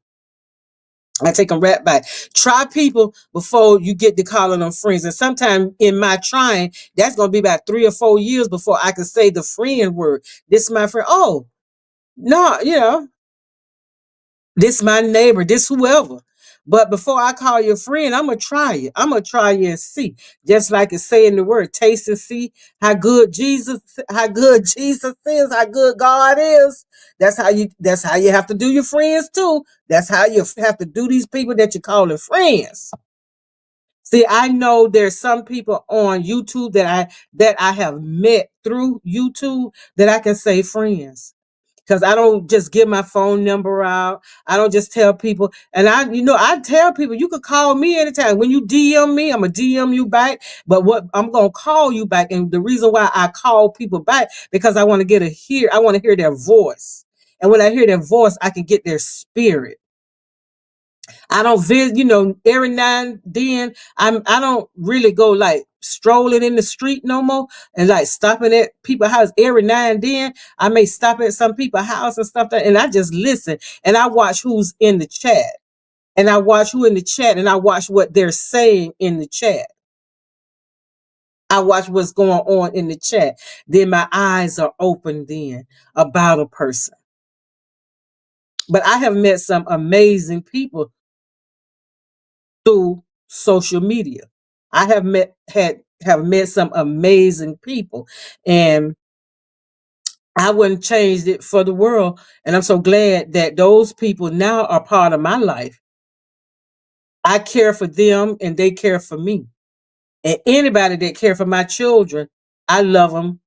I take them right back. Try people before you get to calling them friends. And sometimes in my trying, that's going to be about 3 or 4 years before I can say the friend word. This is my friend. Oh, no, this my neighbor, this whoever. But before I call you a friend, I'm gonna try you. I'm gonna try you and see. Just like it's saying the word, taste and see how good Jesus is, how good God is. That's how you have to do your friends too. That's how you have to do these people that you're calling friends. See, I know there's some people on YouTube that I have met through YouTube that I can say friends, because I don't just give my phone number out. I don't just tell people. And I tell people, you could call me anytime. When you DM me, I'm going to DM you back. But what I'm going to call you back. And the reason why I call people back, because I want to hear their voice. And when I hear their voice, I can get their spirit. I don't visit, every now and then I don't really go like strolling in the street no more and like stopping at people's house. Every now and then I may stop at some people's house and stuff and I just listen and I watch who's in the chat. And I watch who in the chat and I watch what they're saying in the chat. I watch what's going on in the chat. Then my eyes are open then about a person. But I have met some amazing people through social media. I have met some amazing people, and I wouldn't change it for the world. And I'm so glad that those people now are part of my life. I care for them and they care for me. And anybody that care for my children, I love them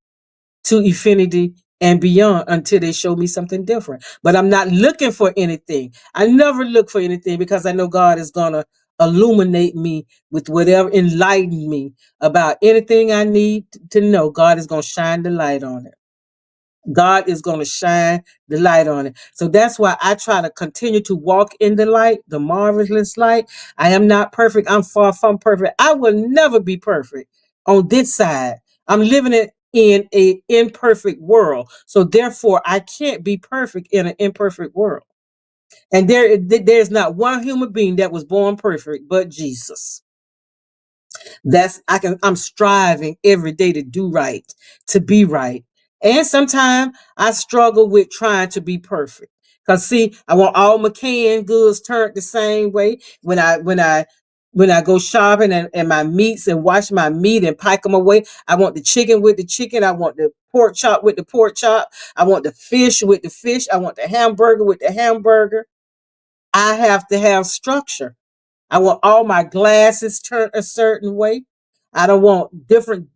to infinity and beyond until they show me something different. But I'm not looking for anything. I never look for anything because I know God is going to illuminate me with whatever, enlighten me about anything I need to know. God is going to shine the light on it. God is going to shine the light on it. So that's why I try to continue to walk in the light, the marvelous light. I am not perfect. I'm far from perfect. I will never be perfect on this side. I'm living it in an imperfect world. So therefore, I can't be perfect in an imperfect world. And there's not one human being that was born perfect but Jesus. I'm striving every day to do right, to be right. And sometimes I struggle with trying to be perfect. Cause see, I want all my canned goods turned the same way. When I go shopping and my meats and wash my meat and pack them away, I want the chicken with the chicken. I want the pork chop with the pork chop. I want the fish with the fish. I want the hamburger with the hamburger. I have to have structure. I want all my glasses turned a certain way. I don't want different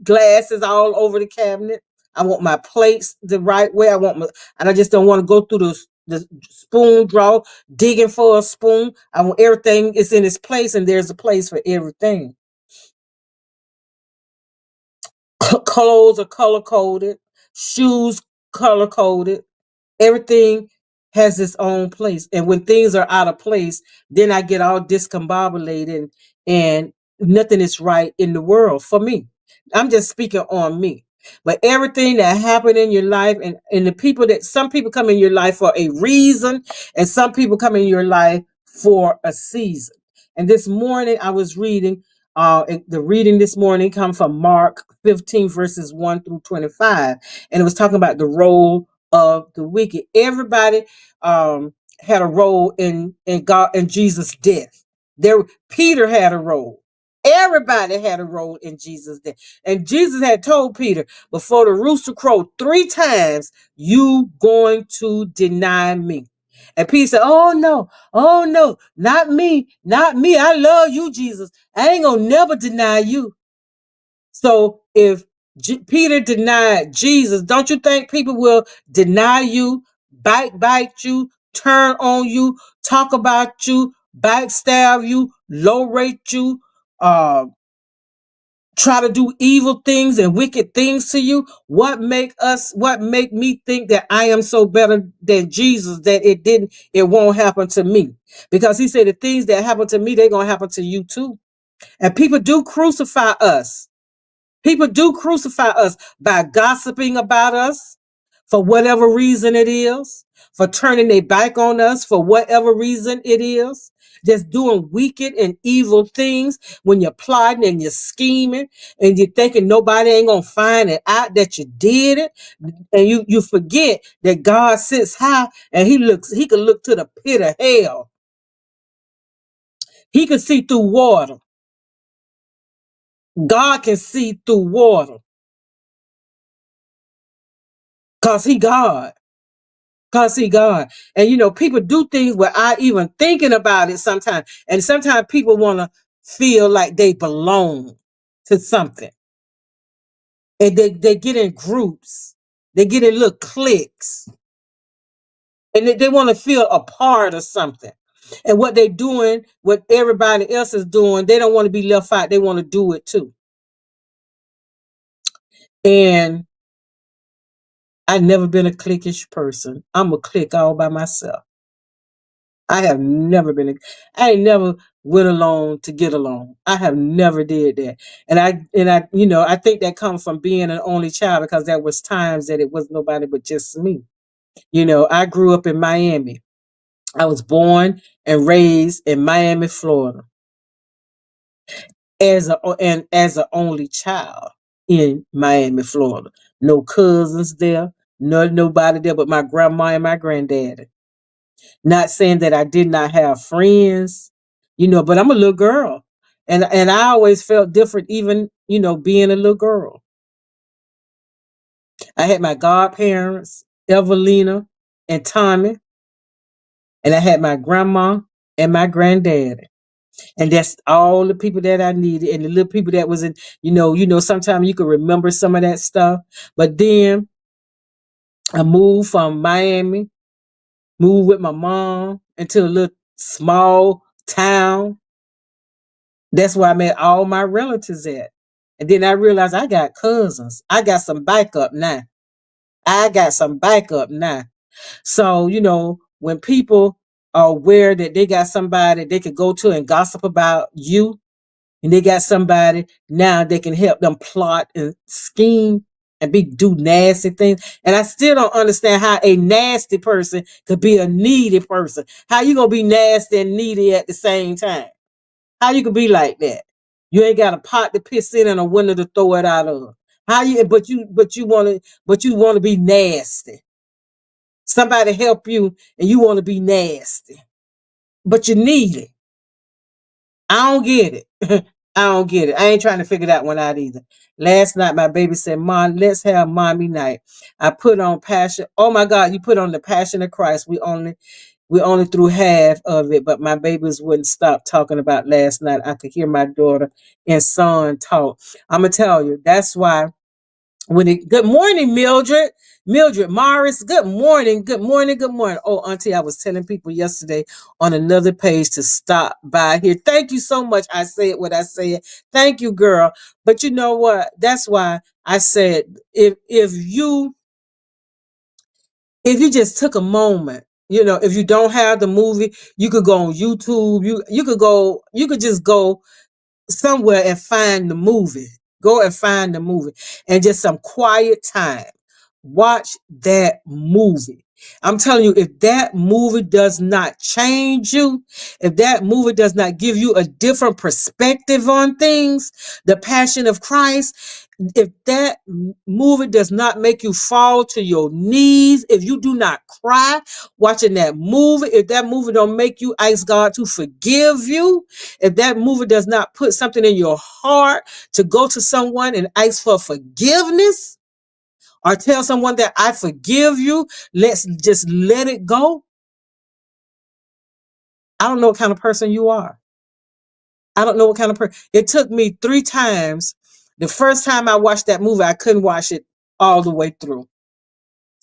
glasses all over the cabinet. I want my plates the right way. And I just don't want to go through the spoon drawer digging for a spoon. I want everything is in its place, and there's a place for everything. Clothes are color coded, shoes color coded. Everything has its own place. And when things are out of place, then I get all discombobulated and nothing is right in the world for me. I'm just speaking on me. But everything that happened in your life, and the people that some people come in your life for a reason, and some people come in your life for a season. And this morning I was reading, the reading this morning come from Mark 15, verses 1 through 25. And it was talking about the role of the wicked. Everybody had a role in God and Jesus' death. There, Peter had a role. Everybody had a role in Jesus' death. And Jesus had told Peter, before the rooster crowed 3 times, you going to deny me. And Peter said, oh no, not me, not me. I love you, Jesus. I ain't gonna never deny you. So if Peter denied Jesus, don't you think people will deny you, bite you, turn on you, talk about you, backstab you, low rate you, uh, try to do evil things and wicked things to you? What make me think that I am so better than Jesus that it won't happen to me? Because he said the things that happen to me, they're gonna happen to you too. And people do crucify us. People do crucify us by gossiping about us for whatever reason it is, for turning their back on us for whatever reason it is, just doing wicked and evil things when you're plotting and you're scheming and you're thinking nobody ain't gonna find it out that you did it. And you forget that God sits high and he can look to the pit of hell. He can see through water. God can see through water because he God. Cause see God. And people do things without even thinking about it sometimes. And sometimes people want to feel like they belong to something. And they get in groups. They get in little cliques. And they want to feel a part of something. And what they're doing, what everybody else is doing, they don't want to be left out. They want to do it too. And I've never been a cliquish person. I'm a clique all by myself. I have never been. I ain't never went along to get along. I have never did that. I think that comes from being an only child because there was times that it was nobody but just me. I grew up in Miami. I was born and raised in Miami, Florida, as an only child in Miami, Florida. No cousins there, nobody there but my grandma and my granddaddy. Not saying that I did not have friends, but I'm a little girl. And I always felt different, even, being a little girl. I had my godparents, Evelina and Tommy, and I had my grandma and my granddaddy. And that's all the people that I needed. And the little people that was in, sometimes you can remember some of that stuff. But then I moved from Miami, moved with my mom into a little small town. That's where I met all my relatives at. And then I realized I got cousins. I got some backup now. I got some backup now. So, when people are aware that they got somebody they could go to and gossip about you, and they got somebody now they can help them plot and scheme and do nasty things. And I still don't understand how a nasty person could be a needy person. How you gonna be nasty and needy at the same time? How you could be like that? You ain't got a pot to piss in and a window to throw it out of. How you? But you want to be nasty. Somebody help you and you want to be nasty, but you need it. I don't get it. I don't get it. I ain't trying to figure that one out either. Last night, my baby said, "Mom, let's have mommy night." I put on Passion. Oh my God, you put on the Passion of Christ. We only through half of it, but my babies wouldn't stop talking about last night. I could hear my daughter and son talk. I'm gonna tell you, that's why good morning, Mildred. Mildred Morris, good morning, good morning, good morning. Oh, Auntie, I was telling people yesterday on another page to stop by here. Thank you so much. I said what I said. Thank you, girl. But you know what? That's why I said if you just took a moment, if you don't have the movie, you could go on YouTube. You could just go somewhere and find the movie. Go and find the movie and just some quiet time. Watch that movie. I'm telling you, if that movie does not change you, if that movie does not give you a different perspective on things, the passion of Christ, if that movie does not make you fall to your knees, if you do not cry watching that movie, if that movie don't make you ask God to forgive you, if that movie does not put something in your heart to go to someone and ask for forgiveness or tell someone that I forgive you, let's just let it go. I don't know what kind of person you are. I don't know what kind of person. It took me 3 times. The first time I watched that movie, I couldn't watch it all the way through.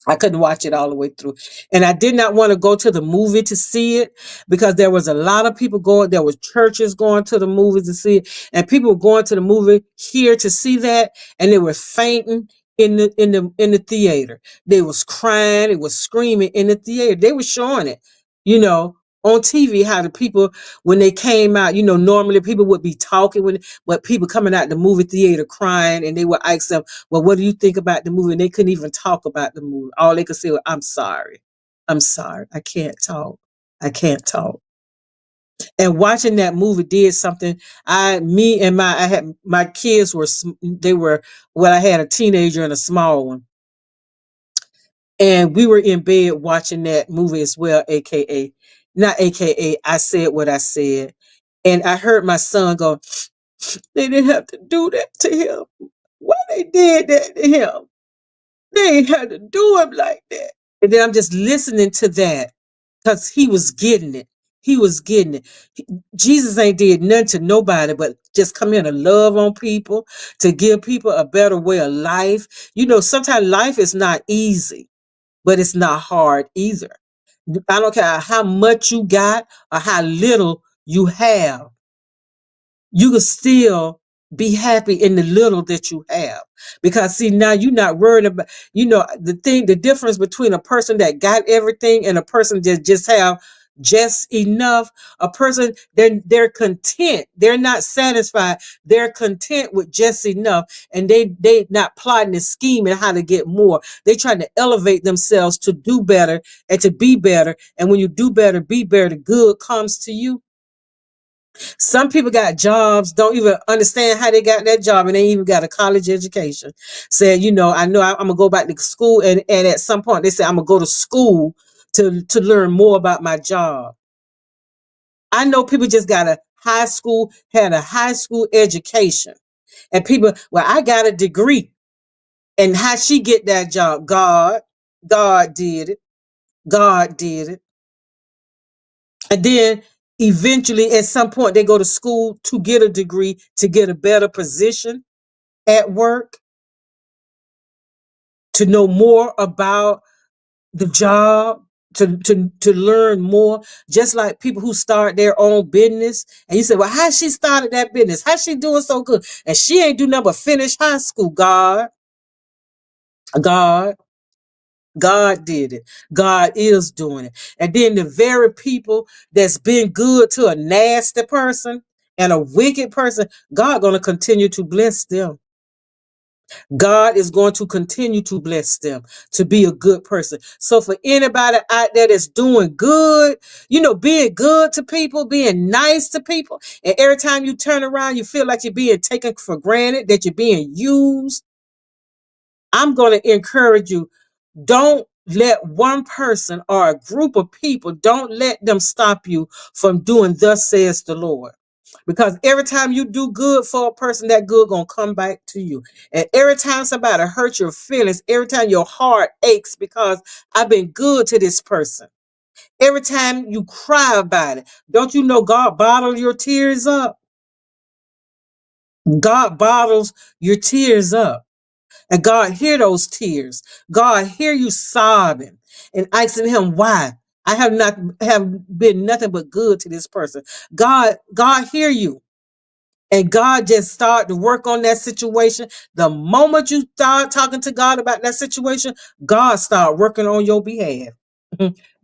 I couldn't watch it all the way through. And I did not want to go to the movie to see it because there was a lot of people going, there was churches going to the movies to see it, and people were going to the movie here to see that, and they were fainting in the theater. They was crying, they was screaming in the theater. They were showing it, you know, on TV, how the people when they came out, normally people would be talking but people coming out the movie theater crying, and they would ask them, well, what do you think about the movie? And they couldn't even talk about the movie. All they could say was, I'm sorry. I'm sorry. I can't talk. I can't talk. And watching that movie did something. I had my kids they were, well, I had a teenager and a small one. And we were in bed watching that movie as well, AKA, not AKA, I said what I said. And I heard my son go, they didn't have to do that to him. Why they did that to him? They ain't had to do him like that. And then I'm just listening to that because he was getting it. He was getting it. Jesus ain't did nothing to nobody but just come in to love on people, to give people a better way of life. Sometimes life is not easy, but it's not hard either. I don't care how much you got or how little you have, you can still be happy in the little that you have. Because see, now you're not worried about, the difference between a person that got everything and a person that just have just enough. A person, they're content. They're not satisfied. They're content with just enough. And they not plotting and scheming how to get more. They trying to elevate themselves to do better and to be better. And when you do better, be better, the good comes to you. Some people got jobs, don't even understand how they got that job, and they ain't even got a college education. Said, I know I'm gonna go back to school, and at some point they said I'm gonna go to school to learn more about my job. I know people just had a high school education, and people, well, I got a degree, and how she get that job? God did it. God did it. And then eventually at some point they go to school to get a degree to get a better position at work, to know more about the job, to learn more. Just like people who start their own business, and you say, well, how she started that business? How she doing so good? And she ain't do nothing but finish high school. God, God did it. God is doing it. And then the very people that's been good to a nasty person and a wicked person, God going to continue to bless them. God is going to continue to bless them to be a good person. So for anybody out there that's doing good, being good to people, being nice to people, and every time you turn around, you feel like you're being taken for granted, that you're being used, I'm going to encourage you. Don't let one person or a group of people, don't let them stop you from doing thus says the Lord. Because every time you do good for a person, that good gonna come back to you. And every time somebody hurts your feelings, every time your heart aches because I've been good to this person, Every time you cry about it, don't you know God bottles your tears up? God bottles your tears up. And God hear those tears. God hear you sobbing and asking him why. I have not have been nothing but good to this person. God hear you. And God just start to work on that situation. The moment you start talking to God about that situation, God start working on your behalf.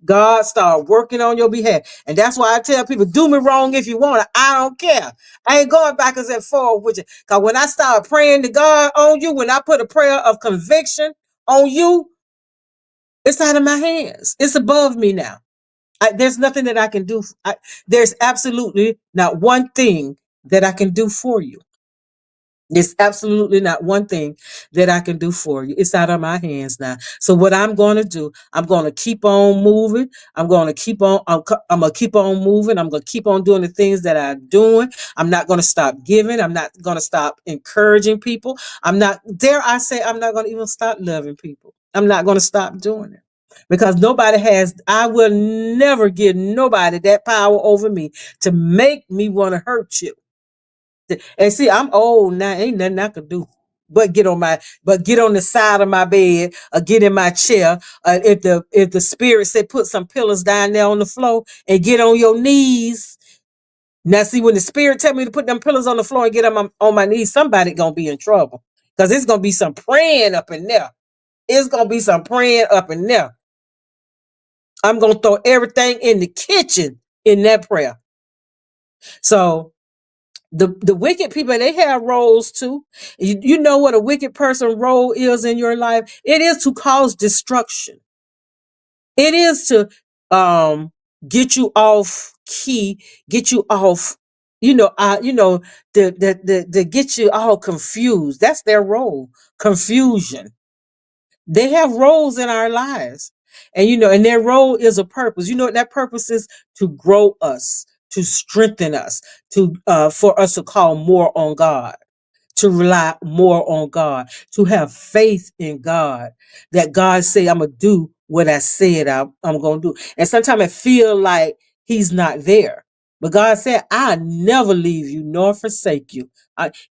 God start working on your behalf. And that's why I tell people, do me wrong if you want to. I don't care. I ain't going backwards and forward with you. Because when I start praying to God on you, when I put a prayer of conviction on you, it's out of my hands. It's above me now. There's nothing that I can do. There's absolutely not one thing that I can do for you. There's absolutely not one thing that I can do for you. It's out of my hands now. So what I'm going to do, I'm going to keep on moving. I'm going to keep on. I'm going to keep on moving. I'm going to keep on doing the things that I'm doing. I'm not going to stop giving. I'm not going to stop encouraging people. I'm not, dare I say, I'm not going to even stop loving people. I'm not going to stop doing it because nobody has, I will never give nobody that power over me to make me want to hurt you. And see, I'm old now. Ain't nothing I could do but get on the side of my bed or get in my chair. If the spirit said put some pillows down there on the floor and get on your knees. Now, see, when the spirit tell me to put them pillows on the floor and get on my knees, somebody gonna be in trouble because it's gonna be some praying up in there. It's gonna be some praying up in there. I'm gonna throw everything in the kitchen in that prayer. So the wicked people, they have roles too. You know what a wicked person role is in your life? It is to cause destruction. It is to um get you off key, get you off, the get you all confused. That's their role. Confusion. They have roles in our lives. And their role is a purpose. You know what that purpose is? To grow us, to strengthen us, to for us to call more on God, to rely more on God, to have faith in God, that God say, I'm gonna do what I said I'm gonna do. And sometimes I feel like he's not there. But God said, I never leave you nor forsake you.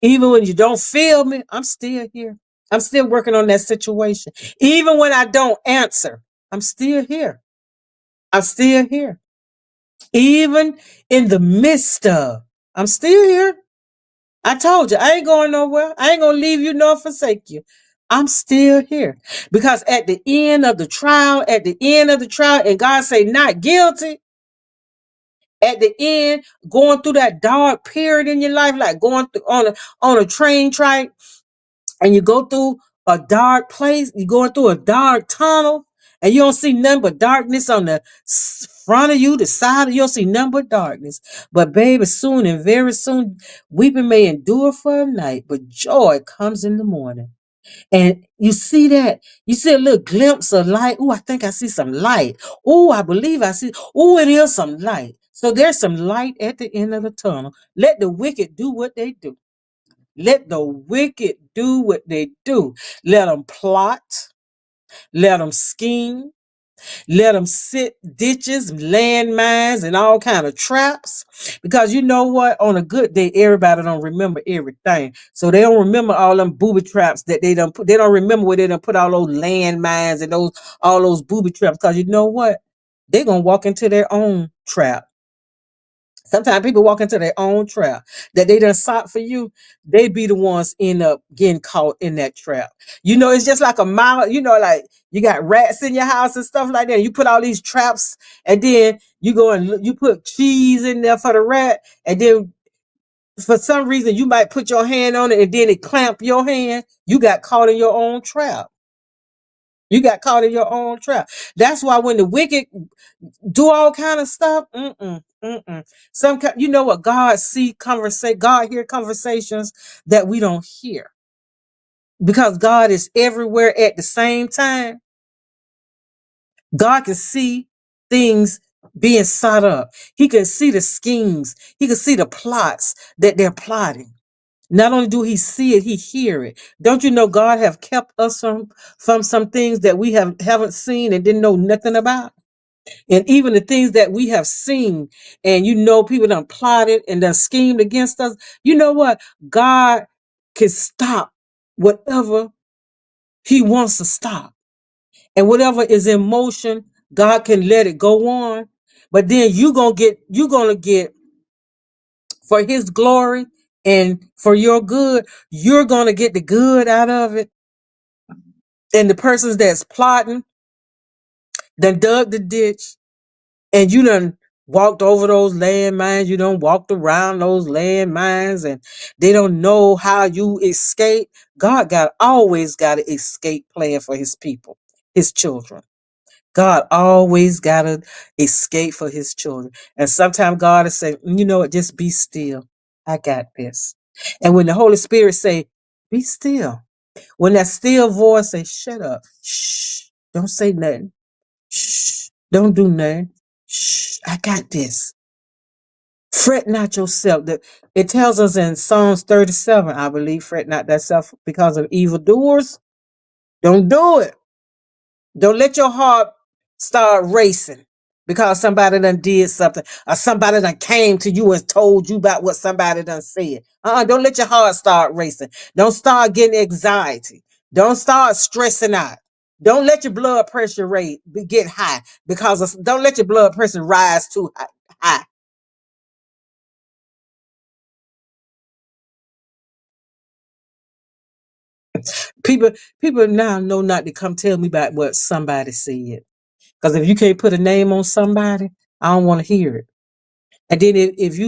Even when you don't feel me, I'm still here. I'm still working on that situation. Even when I don't answer, I'm still here. I'm still here. Even in the midst of, I'm still here. I told you, I ain't going nowhere. I ain't going to leave you nor forsake you. I'm still here. Because at the end of the trial, and God say not guilty, at the end, going through that dark period in your life, like going through on a train track, and you go through a dark place, you're going through a dark tunnel, and you don't see nothing but darkness on the front of you, the side of you, don't see nothing but darkness. But baby, soon and very soon, weeping may endure for a night, but joy comes in the morning. And you see that, you see a little glimpse of light. Oh, I think I see some light. Oh, I believe I see. Oh, it is some light. So there's some light at the end of the tunnel. Let the wicked do what they do. Let the wicked do what they do. Let them plot. Let them scheme. Let them sit ditches, landmines, and all kind of traps. Because you know what? On a good day, everybody don't remember everything. So they don't remember all them booby traps that they don't put. They don't remember where they done put all those landmines and all those booby traps. Because you know what? They're gonna walk into their own trap. Sometimes people walk into their own trap that they done sought for you. They be the ones end up getting caught in that trap. It's just like a mile, like you got rats in your house and stuff like that. You put all these traps and then you go and you put cheese in there for the rat. And then for some reason you might put your hand on it and then it clamp your hand. You got caught in your own trap. You got caught in your own trap. That's why when the wicked do all kind of stuff. You know what? God hear conversations that we don't hear because God is everywhere at the same time. God can see things being set up. He can see the schemes. He can see the plots that they're plotting. Not only do he see it, he hear it. Don't you know God have kept us from some things that we haven't seen and didn't know nothing about? And even the things that we have seen, and people done plotted and done schemed against us, you know what? God can stop whatever he wants to stop. And whatever is in motion, God can let it go on. But then you're gonna get for his glory and for your good, you're gonna get the good out of it. And the persons that's plotting, done dug the ditch, and you done walked over those landmines, you done walked around those landmines, and they don't know how you escape. God always got an escape plan for his people, his children. God always got to escape for his children. And sometimes God is saying, you know what, just be still. I got this. And when the Holy Spirit say, be still. When that still voice say, shut up. Shh. Don't say nothing. Shh. Don't do nothing. Shh. I got this. Fret not yourself. It tells us in Psalms 37, I believe, fret not thyself because of evildoers. Don't do it. Don't let your heart start racing because somebody done did something or somebody done came to you and told you about what somebody done said. Don't let your heart start racing. Don't start getting anxiety. Don't start stressing out. Don't let your blood pressure rate get high don't let your blood pressure rise too high. People, people now know not to come tell me about what somebody said. Because if you can't put a name on somebody, I don't want to hear it. And then if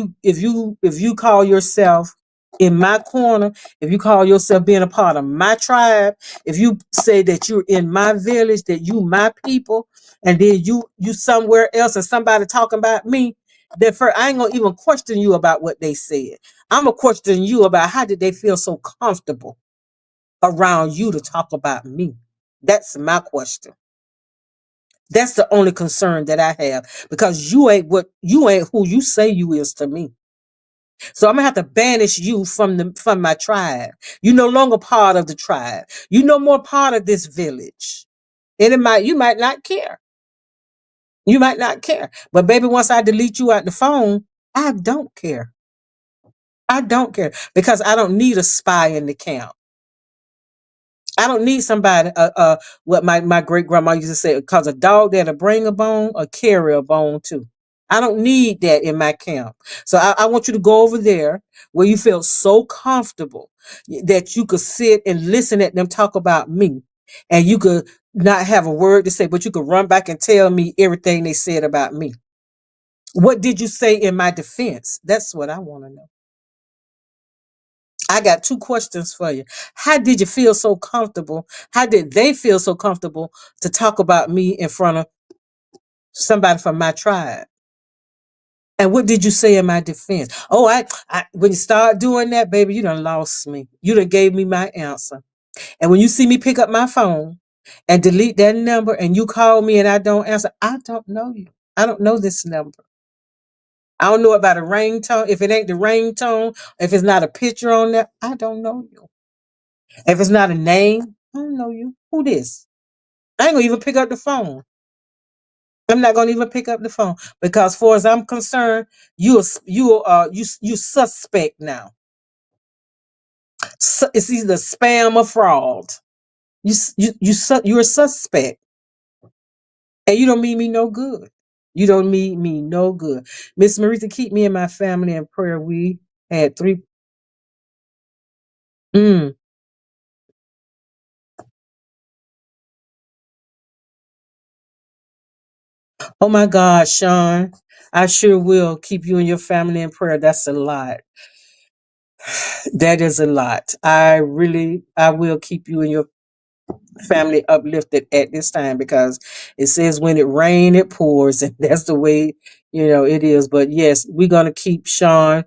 you call yourself in my corner, if you call yourself being a part of my tribe, if you say that you're in my village, that you my people, and then you somewhere else and somebody talking about me, then first I ain't gonna even question you about what they said. I'm gonna question you about how did they feel so comfortable around you to talk about me. That's my question. That's the only concern that I have because you ain't who you say you is to me. So I'm gonna have to banish you from my tribe. You no longer part of the tribe. You no more part of this village. And you might not care. You might not care. But baby, once I delete you out the phone, I don't care. I don't care because I don't need a spy in the camp. I don't need somebody, what my great grandma used to say, because a dog that'll bring a bone or carry a bone too. I don't need that in my camp. So I want you to go over there where you feel so comfortable that you could sit and listen at them talk about me. And you could not have a word to say, but you could run back and tell me everything they said about me. What did you say in my defense? That's what I want to know. I got two questions for you. How did you feel so comfortable? How did they feel so comfortable to talk about me in front of somebody from my tribe? And what did you say in my defense? Oh, I when you start doing that, baby, you done lost me. You done gave me my answer. And when you see me pick up my phone and delete that number and you call me and I don't answer, I don't know you. I don't know this number. I don't know about a ringtone. If it ain't the ringtone, if it's not a picture on there, I don't know you. If it's not a name, I don't know you. Who this? I ain't gonna even pick up the phone. I'm not gonna even pick up the phone because, far as I'm concerned, you suspect now. It's either spam or fraud. You're a suspect, and you don't mean me no good. You don't mean me no good. Miss Marita, keep me and my family in prayer. We had three. Mm, oh my God, Sean, I sure will keep you and your family in prayer. That's a lot. That is a lot. I will keep you and your family uplifted at this time because it says when it rain, it pours, and that's the way it is. But yes, we're gonna keep Sean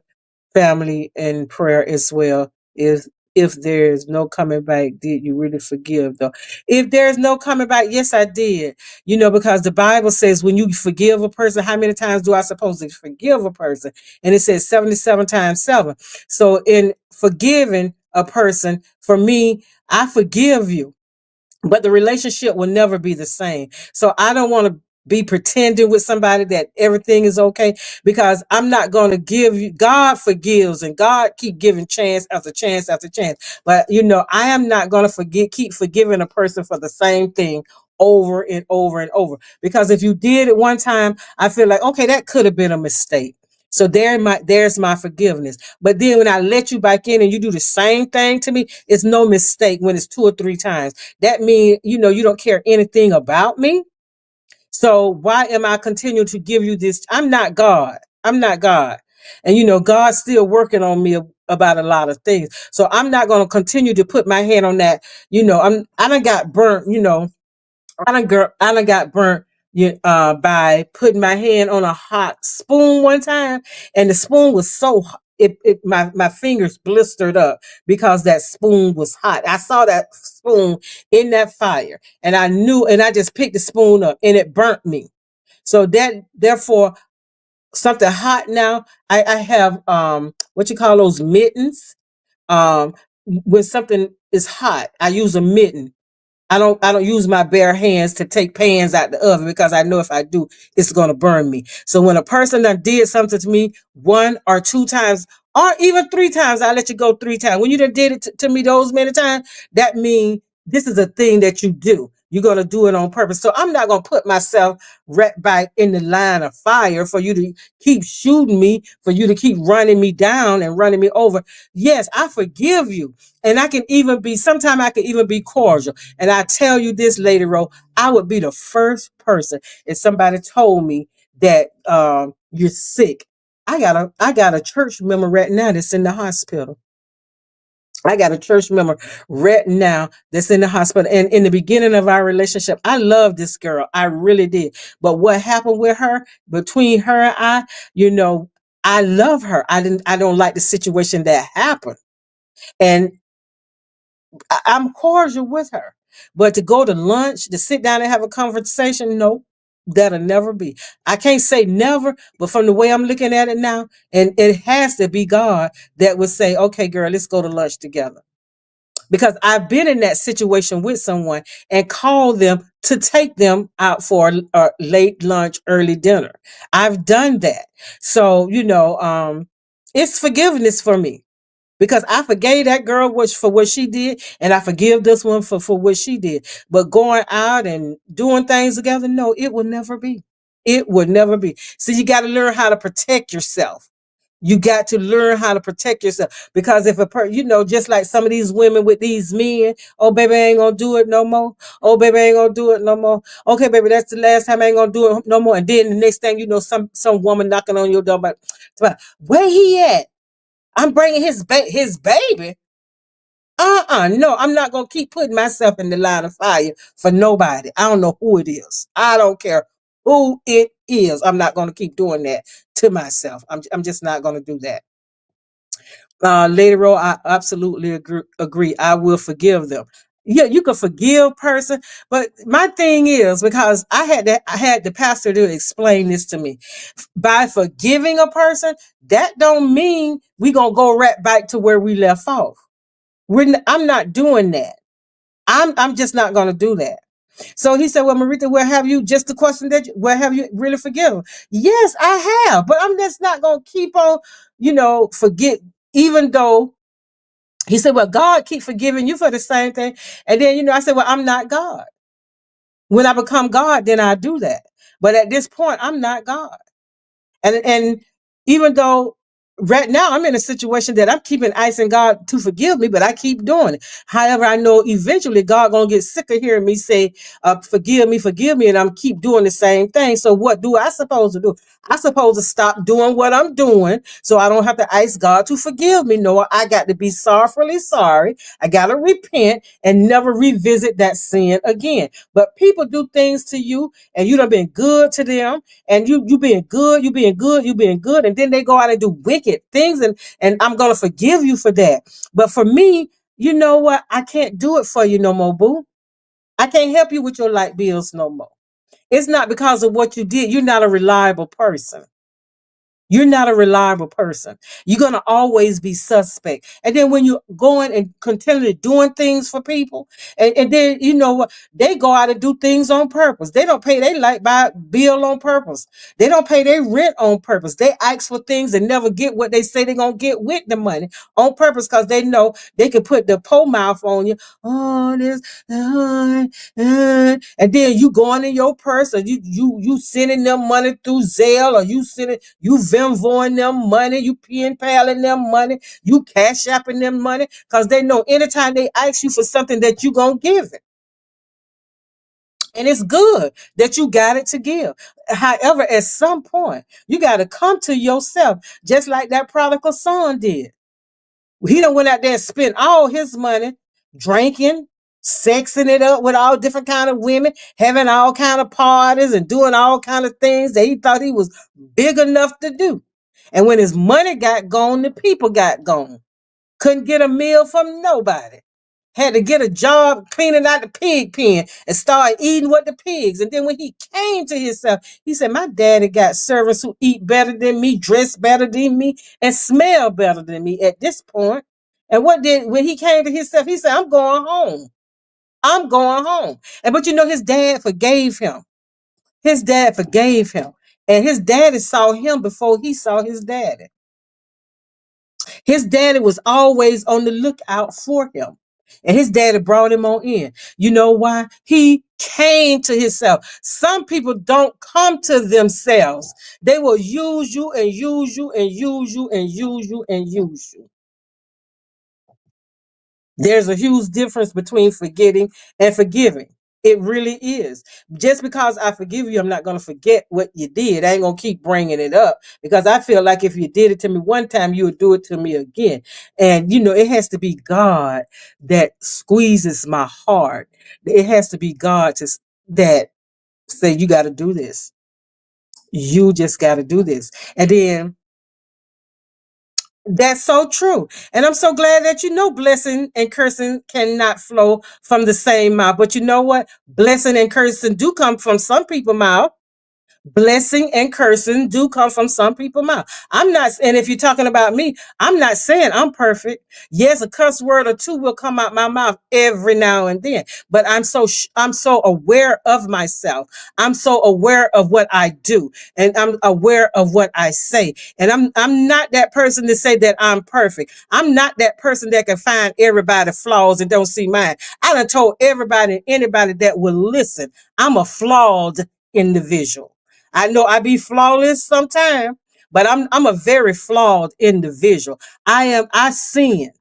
family in prayer as well. If there's no coming back, did you really forgive though? If there's no coming back, yes, I did. Because the Bible says when you forgive a person, how many times do I suppose to forgive a person? And it says 77 times 7. So in forgiving a person, for me, I forgive you, but the relationship will never be the same. So I don't want to be pretending with somebody that everything is okay, because I'm not going to give you. God forgives, and God keep giving chance after chance after chance. But I am not going to keep forgiving a person for the same thing over and over and over. Because if you did it one time, I feel like, okay, that could have been a mistake. So there's my forgiveness. But then when I let you back in and you do the same thing to me, it's no mistake when it's two or three times. That means, you don't care anything about me. So why am I continuing to give you this? I'm not God. I'm not God. And God's still working on me about a lot of things. So I'm not going to continue to put my hand on that. I done got burnt, I done got burnt by putting my hand on a hot spoon one time, and the spoon was so my fingers blistered up because that spoon was hot. I saw that spoon in that fire, and I knew, and I just picked the spoon up, and it burnt me. So therefore, something hot now. I have what you call those mittens. When something is hot, I use a mitten. I don't use my bare hands to take pans out the oven, because I know if I do, it's gonna burn me. So when a person that did something to me one or two times, or even three times, I let you go three times. When you done did it to me those many times, that means this is a thing that you do. You're gonna do it on purpose. So I'm not gonna put myself right back in the line of fire for you to keep shooting me, for you to keep running me down and running me over. Yes, I forgive you. And I can even be, sometimes I can even be cordial. And I tell you this, Lady Ro, I would be the first person if somebody told me that you're sick. I got a church member right now that's in the hospital. I got a church member right now that's in the hospital. And in the beginning of our relationship, I loved this girl. I really did. But what happened with her, between her and you know, I love her. I don't like the situation that happened. And I'm cordial with her. But to go to lunch, to sit down and have a conversation, no, that'll never be. I can't say never, but from the way I'm looking at it now, and it has to be God that would say, okay, girl, let's go to lunch together. Because I've been in that situation with someone and called them to take them out for a late lunch, early dinner. I've done that. So, it's forgiveness for me, because I forgave that girl for what she did, and I forgive this one for what she did. But going out and doing things together, no, it will never be. It would never be. So you got to learn how to protect yourself. You got to learn how to protect yourself, because if just like some of these women with these men, oh baby, I ain't gonna do it no more. Oh baby, I ain't gonna do it no more. Okay, baby, that's the last time, I ain't gonna do it no more. And then the next thing you know, some woman knocking on your door, but where he at? I'm bringing his baby. No, I'm not gonna keep putting myself in the line of fire for nobody. I don't know who it is. I don't care who it is. I'm not gonna keep doing that to myself. I'm just not gonna do that. Later on, I absolutely agree. I will forgive them. Yeah, you can forgive person, but my thing is, because I had the pastor to explain this to me. By forgiving a person, that don't mean we gonna go right back to where we left off. I'm not doing that. I'm just not going to do that. So he said, "Well, Marita, where have you?" Just the question where have you really forgiven? Yes, I have, but I'm just not going to keep on, forget. Even though he said, "Well, God keep forgiving you for the same thing," and then I said, "Well, I'm not God. When I become God, then I do that. But at this point, I'm not God." And even though right now I'm in a situation that I'm keeping asking God to forgive me, but I keep doing it. However, I know eventually God gonna get sick of hearing me say, forgive me," and I'm keep doing the same thing. So what do I supposed to do? I supposed to stop doing what I'm doing so I don't have to ask God to forgive me. No, I got to be sorrowfully sorry. I gotta repent and never revisit that sin again. But people do things to you, and you done been good to them, and you being good, you being good, and then they go out and do wicked things, and I'm gonna forgive you for that. But for me, you know what? I can't do it for you no more, boo. I can't help you with your light bills no more. It's not because of what you did. You're not a reliable person. You're not a reliable person. You're gonna always be suspect. And then when you're going and continually doing things for people, and then you know what, they go out and do things on purpose. They don't pay their light bill on purpose. They don't pay their rent on purpose. They ask for things and never get what they say they're gonna get with the money on purpose because they know they can put the po mouth on you. Oh, this, and then you going in your purse, or you sending them money through Zelle, or you Venmoing them money, you pen paling them money, you cash apping them money, because they know anytime they ask you for something that you gonna give it. And it's good that you got it to give. However, at some point, you got to come to yourself, just like that prodigal son did. He done went out there and spent all his money drinking, sexing it up with all different kind of women, having all kind of parties and doing all kind of things that he thought he was big enough to do. And when his money got gone, the people got gone. Couldn't get a meal from nobody. Had to get a job cleaning out the pig pen and start eating with the pigs. And then when he came to himself, he said, my daddy got servants who eat better than me, dress better than me, and smell better than me at this point. And when he came to himself, he said, I'm going home. I'm going home. And but you know, his dad forgave him. His dad forgave him. And his daddy saw him before he saw his daddy. His daddy was always on the lookout for him. And his daddy brought him on in. You know why? He came to himself. Some people don't come to themselves. They will use you and use you and use you and use you and use you. There's a huge difference between forgetting and forgiving. It really is. Just because I forgive you, I'm not going to forget what you did. I ain't going to keep bringing it up because I feel like if you did it to me one time, you would do it to me again. And, you know, it has to be God that squeezes my heart. It has to be God that say, you got to do this. You just got to do this. And then that's so true. And I'm so glad that you know blessing and cursing cannot flow from the same mouth. But you know what? Blessing and cursing do come from some people's mouth. Blessing and cursing do come from some people's mouth. I'm not, and if you're talking about me, I'm not saying I'm perfect. Yes, a cuss word or two will come out my mouth every now and then, but I'm so aware of myself. I'm so aware of what I do, and I'm aware of what I say. And I'm not that person to say that I'm perfect. I'm not that person that can find everybody's flaws and don't see mine. I done told everybody and anybody that will listen, I'm a flawed individual. I know I be flawless sometimes, but I'm a very flawed individual. I sin.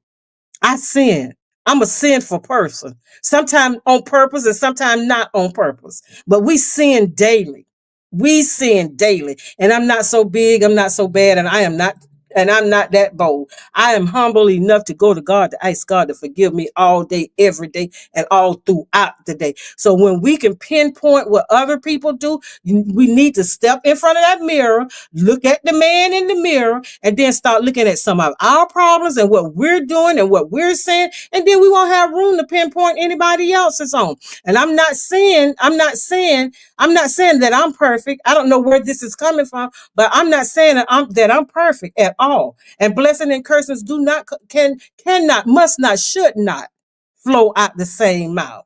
I sin. I'm a sinful person. Sometimes on purpose and sometimes not on purpose. But we sin daily. We sin daily. And I'm not so big, I'm not so bad, and I'm not that bold. I am humble enough to go to God to ask God to forgive me all day, every day, and all throughout the day. So when we can pinpoint what other people do, we need to step in front of that mirror, look at the man in the mirror, and then start looking at some of our problems and what we're doing and what we're saying. And then we won't have room to pinpoint anybody else's on. And I'm not saying that I'm perfect. I don't know where this is coming from, but I'm not saying that I'm perfect at all. And blessing and curses do not cannot, must not, should not flow out the same mouth.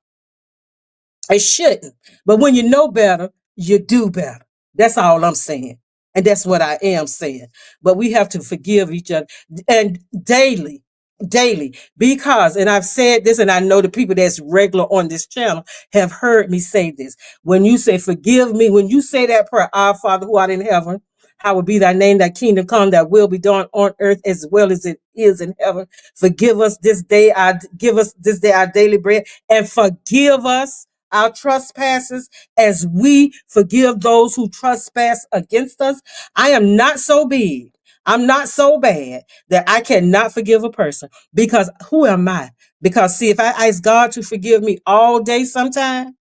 It shouldn't. But when you know better, you do better. That's all I'm saying. And that's what I am saying. But we have to forgive each other and daily, daily, because, and I've said this, and I know the people that's regular on this channel have heard me say this. When you say, forgive me, when you say that prayer, our Father who art in heaven, hallowed be thy name, thy kingdom come, thy will be done on earth as well as it is in heaven. Forgive us this day, give us this day our daily bread, and forgive us our trespasses as we forgive those who trespass against us. I am not so big. I'm not so bad that I cannot forgive a person, because who am I? Because see, if I ask God to forgive me all day sometime,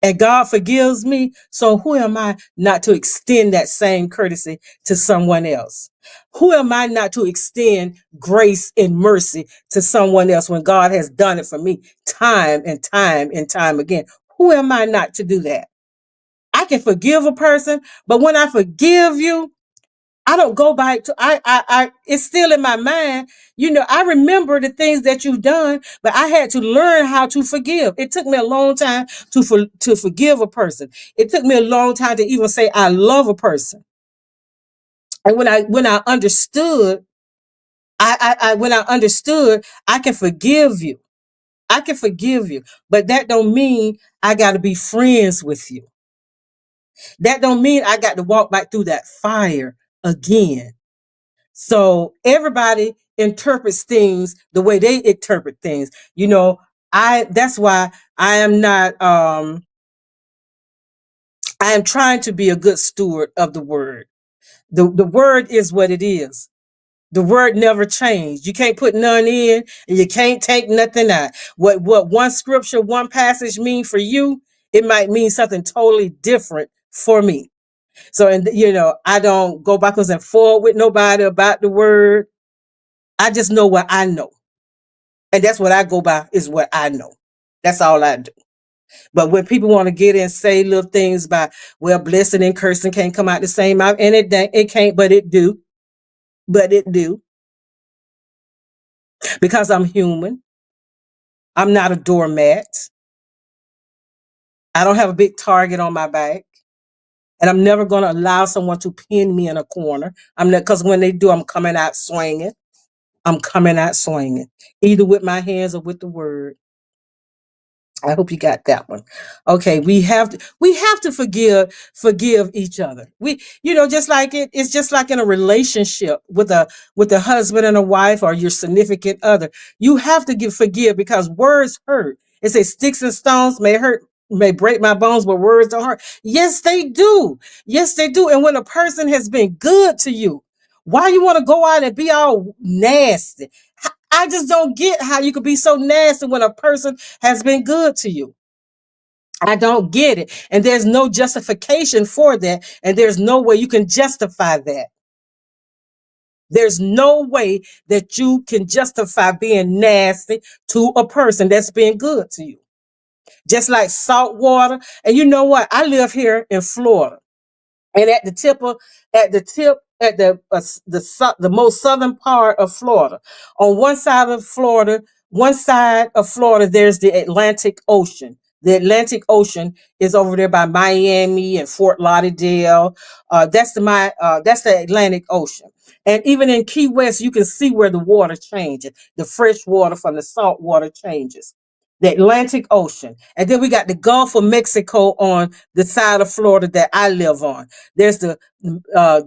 and God forgives me, so who am I not to extend that same courtesy to someone else? Who am I not to extend grace and mercy to someone else when God has done it for me time and time and time again? Who am I not to do that? I can forgive a person, but when I forgive you, I don't go back to it's still in my mind. I remember the things that you've done, but I had to learn how to forgive. It took me a long time to forgive a person. It took me a long time to even say I love a person. And when I understood, when I understood, I can forgive you. I can forgive you, but that don't mean I got to be friends with you. That don't mean I got to walk back through that fire again. So everybody interprets things the way they interpret things. That's why I am not I am trying to be a good steward of the word. The word is what it is. The word never changed. You can't put none in and you can't take nothing out. What one scripture, one passage mean for you, it might mean something totally different for me. So, and I don't go backwards and forward with nobody about the word. I just know what I know. And that's what I go by is what I know. That's all I do. But when people want to get in, say little things about, well, blessing and cursing can't come out the same mouth, and it can't, but it do. But it do. Because I'm human. I'm not a doormat. I don't have a big target on my back. And I'm never going to allow someone to pin me in a corner. I'm not, because when they do, I'm coming out swinging. I'm coming out swinging, either with my hands or with the word. I hope you got that one. Okay, we have to forgive each other. Just like it's just like in a relationship with a husband and a wife or your significant other. You have to forgive because words hurt. It says sticks and stones may hurt, may break my bones, but words don't hurt. Yes, they do. Yes, they do. And when a person has been good to you, why you want to go out and be all nasty? I just don't get how you could be so nasty when a person has been good to you. I don't get it. And there's no justification for that. And there's no way you can justify that. There's no way that you can justify being nasty to a person that's been good to you. Just like salt water. And you know what? I live here in Florida. And at the most southern part of Florida, on one side of Florida, there's the Atlantic Ocean. The Atlantic Ocean is over there by Miami and Fort Lauderdale. That's the Atlantic Ocean. And even in Key West, you can see where the water changes. The fresh water from the salt water changes. The Atlantic Ocean. And then we got the Gulf of Mexico on the side of Florida that I live on. There's the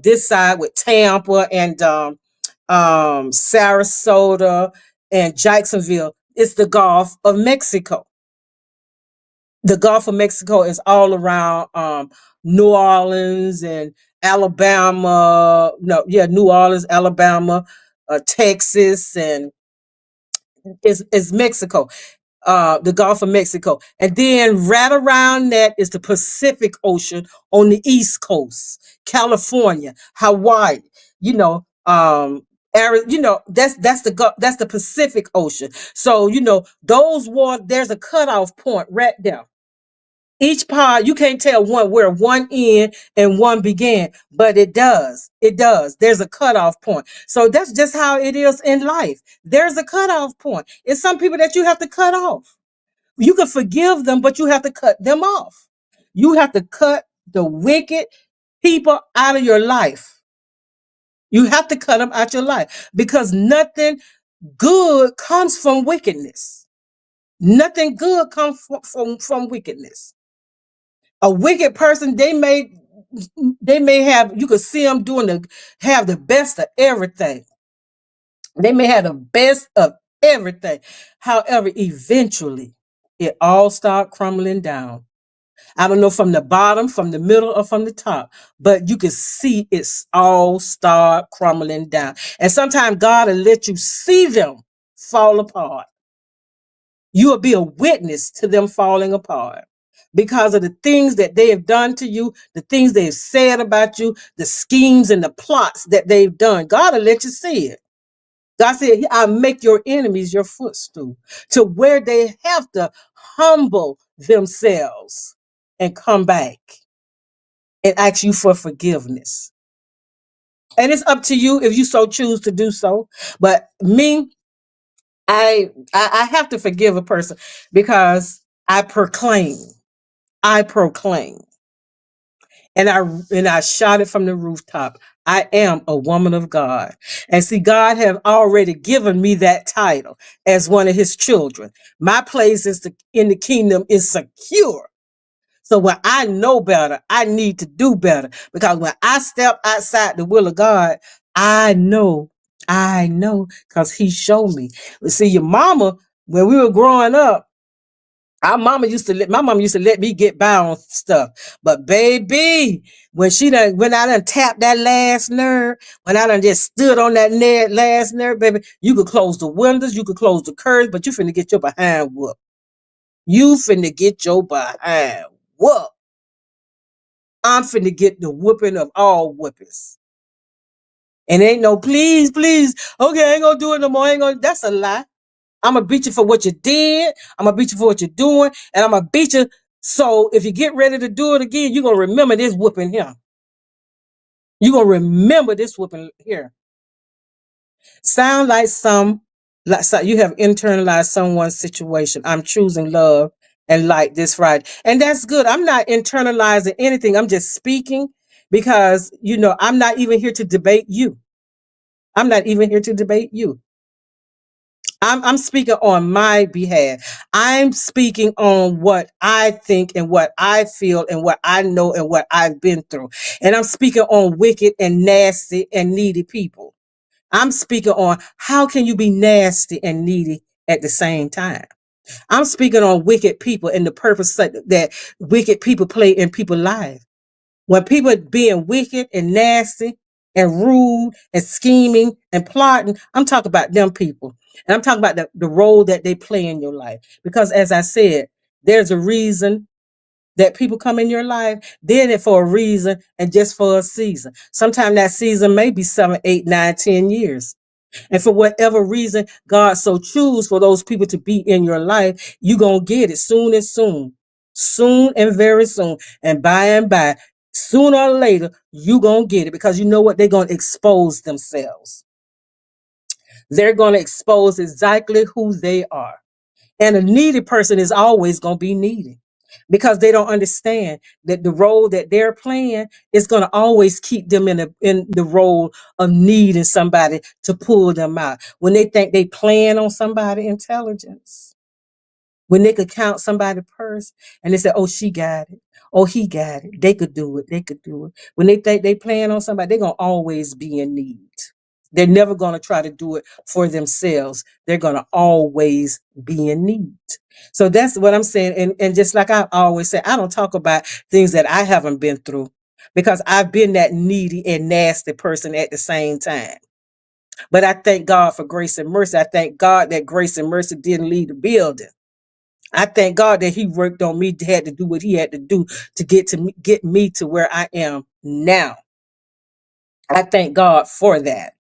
this side with Tampa and Sarasota and Jacksonville. It's the Gulf of Mexico. The Gulf of Mexico is all around New Orleans and Alabama. No, yeah, New Orleans, Alabama, Texas, and it's Mexico, the Gulf of Mexico. And then right around that is the Pacific Ocean on the East Coast, California, Hawaii, that's the Pacific Ocean. So, those water, there's a cutoff point right there. Each part, you can't tell where one end and one began, but it does. It does. There's a cutoff point. So that's just how it is in life. There's a cutoff point. It's some people that you have to cut off. You can forgive them, but you have to cut them off. You have to cut the wicked people out of your life. You have to cut them out your life because nothing good comes from wickedness. Nothing good comes from wickedness. A wicked person, they may have, you could see them have the best of everything. They may have the best of everything. However, eventually it all start crumbling down. I don't know from the bottom, from the middle, or from the top, but you can see it's all start crumbling down. And sometimes God will let you see them fall apart. You will be a witness to them falling apart because of the things that they have done to you, the things they've said about you, the schemes and the plots that they've done. God will let you see it. God said, I'll make your enemies your footstool, to where they have to humble themselves and come back and ask you for forgiveness. And it's up to you if you so choose to do so. But me, I have to forgive a person because I proclaim, and I shout it from the rooftop. I am a woman of God. And see, God have already given me that title as one of his children. My place in the kingdom is secure. So when I know better, I need to do better. Because when I step outside the will of God, I know, because he showed me. See, your mama, when we were growing up, my mama used to let me get by on stuff. But baby, when I done tapped that last nerve, when I done just stood on that last nerve, baby, you could close the windows, you could close the curtains, but you finna get your behind whooped. You finna get your behind whooped. I'm finna get the whooping of all whoopings. And ain't no please, please. Okay, I ain't gonna do it no more. I ain't gonna. That's a lie. I'm gonna beat you for what you did. I'm gonna beat you for what you're doing, and I'm gonna beat you. So if you get ready to do it again, you're gonna remember this whooping here. You're gonna remember this whooping here. Sound like you have internalized someone's situation. I'm choosing love and light this Friday. And that's good. I'm not internalizing anything. I'm just speaking because I'm not even here to debate you. I'm not even here to debate you. I'm speaking on my behalf. I'm speaking on what I think and what I feel and what I know and what I've been through. And I'm speaking on wicked and nasty and needy people. I'm speaking on how can you be nasty and needy at the same time? I'm speaking on wicked people and the purpose that wicked people play in people's lives. When people are being wicked and nasty and rude and scheming and plotting, I'm talking about them people. And I'm talking about the role that they play in your life. Because as I said, there's a reason that people come in your life. They're there for a reason and just for a season. Sometimes that season may be 7, 8, 9, 10 years. And for whatever reason, God so choose for those people to be in your life, you're going to get it soon and soon. Soon and very soon. And by, sooner or later, you're going to get it because you know what? They're going to expose themselves. They're going to expose exactly who they are. And a needy person is always going to be needy because they don't understand that the role that they're playing is going to always keep them in the role of needing somebody to pull them out. When they think they playing on somebody intelligence, when they could count somebody's purse and they say, oh, she got it. Oh, he got it. They could do it. They could do it. When they think they playing on somebody, they're going to always be in need. They're never going to try to do it for themselves. They're going to always be in need. So that's what I'm saying. And just like I always say, I don't talk about things that I haven't been through because I've been that needy and nasty person at the same time. But I thank God for grace and mercy. I thank God that grace and mercy didn't leave the building. I thank God that he worked on me, had to do what he had to do to get me to where I am now. I thank God for that.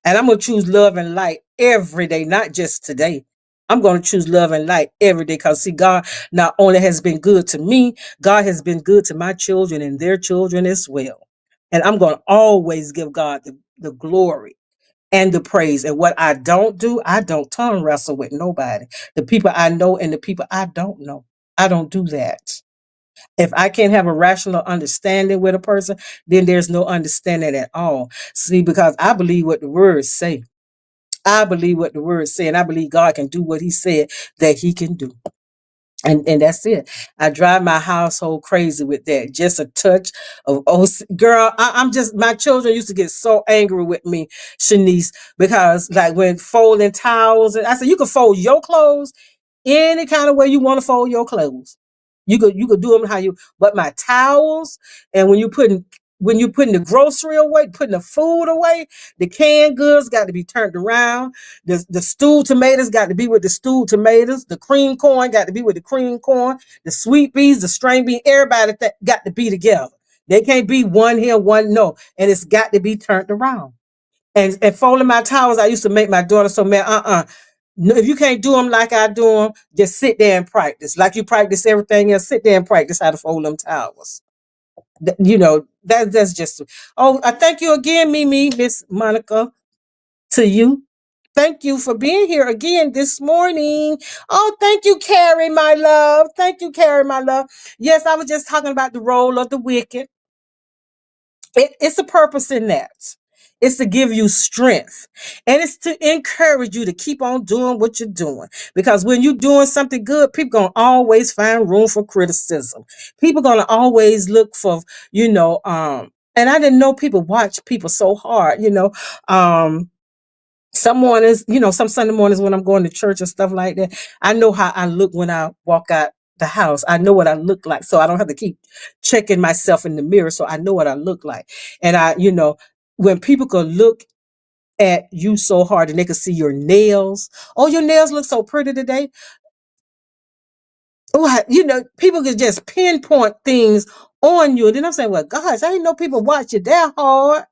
And I'm going to choose love and light every day, not just today. I'm going to choose love and light every day because, see, God not only has been good to me, God has been good to my children and their children as well. And I'm going to always give God the glory and the praise. And what I don't do, I don't tongue wrestle with nobody. The people I know and the people I don't know, I don't do that. If I can't have a rational understanding with a person, then there's no understanding at all. See, because I believe what the words say. I believe what the words say, and I believe God can do what he said that he can do. And that's it. I drive my household crazy with that. Just a touch of, oh, girl, I'm just, my children used to get so angry with me, Shanice, because like when folding towels, and I said, you can fold your clothes any kind of way you want to fold your clothes. You could do them how you, but my towels, and when you putting the grocery away, putting the food away, the canned goods got to be turned around. The stewed tomatoes got to be with the stewed tomatoes. The cream corn got to be with the cream corn. The sweet peas, the string bean, everybody got to be together. They can't be one here, one no, and it's got to be turned around. And folding my towels, I used to make my daughter so mad. No, if you can't do them like I do them, just sit there and practice. Like you practice everything else, sit there and practice how to fold them towels. That's just. Oh, I thank you again, Mimi, Miss Monica, to you. Thank you for being here again this morning. Oh, thank you, Carrie, my love. Thank you, Carrie, my love. Yes, I was just talking about the role of the wicked. It's a purpose in that. It's to give you strength, and it's to encourage you to keep on doing what you're doing. Because when you're doing something good, people gonna always find room for criticism. People gonna always look for, and I didn't know people watch people so hard. Some mornings, some Sunday mornings when I'm going to church and stuff like that, I know how I look when I walk out the house. I know what I look like. So I don't have to keep checking myself in the mirror. So I know what I look like. And when people could look at you so hard and they could see your nails. Oh, your nails look so pretty today. Oh, people could just pinpoint things on you. And then I'm saying, well, gosh, I didn't know people watch you that hard.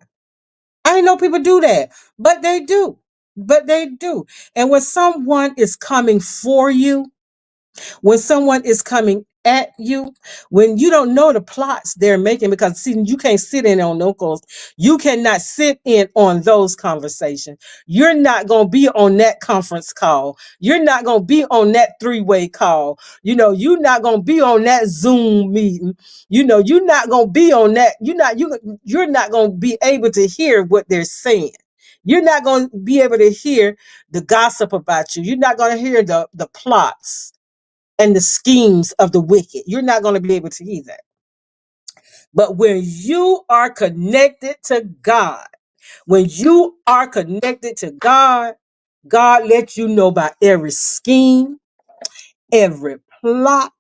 I didn't know people do that, but they do. But they do. And when someone is coming for you, when someone is coming at you, when you don't know the plots they're making, because see, you can't sit in on those, you cannot sit in on those conversations. You're not going to be on that conference call. You're not going to be on that three-way call. You're not going to be on that Zoom meeting. You're not going to be on that. You're not going to be able to hear what they're saying. You're not going to be able to hear the gossip about you. You're not going to hear the plots and the schemes of the wicked. You're not going to be able to hear that. But when you are connected to God, when you are connected to God, God lets you know about every scheme, every plot,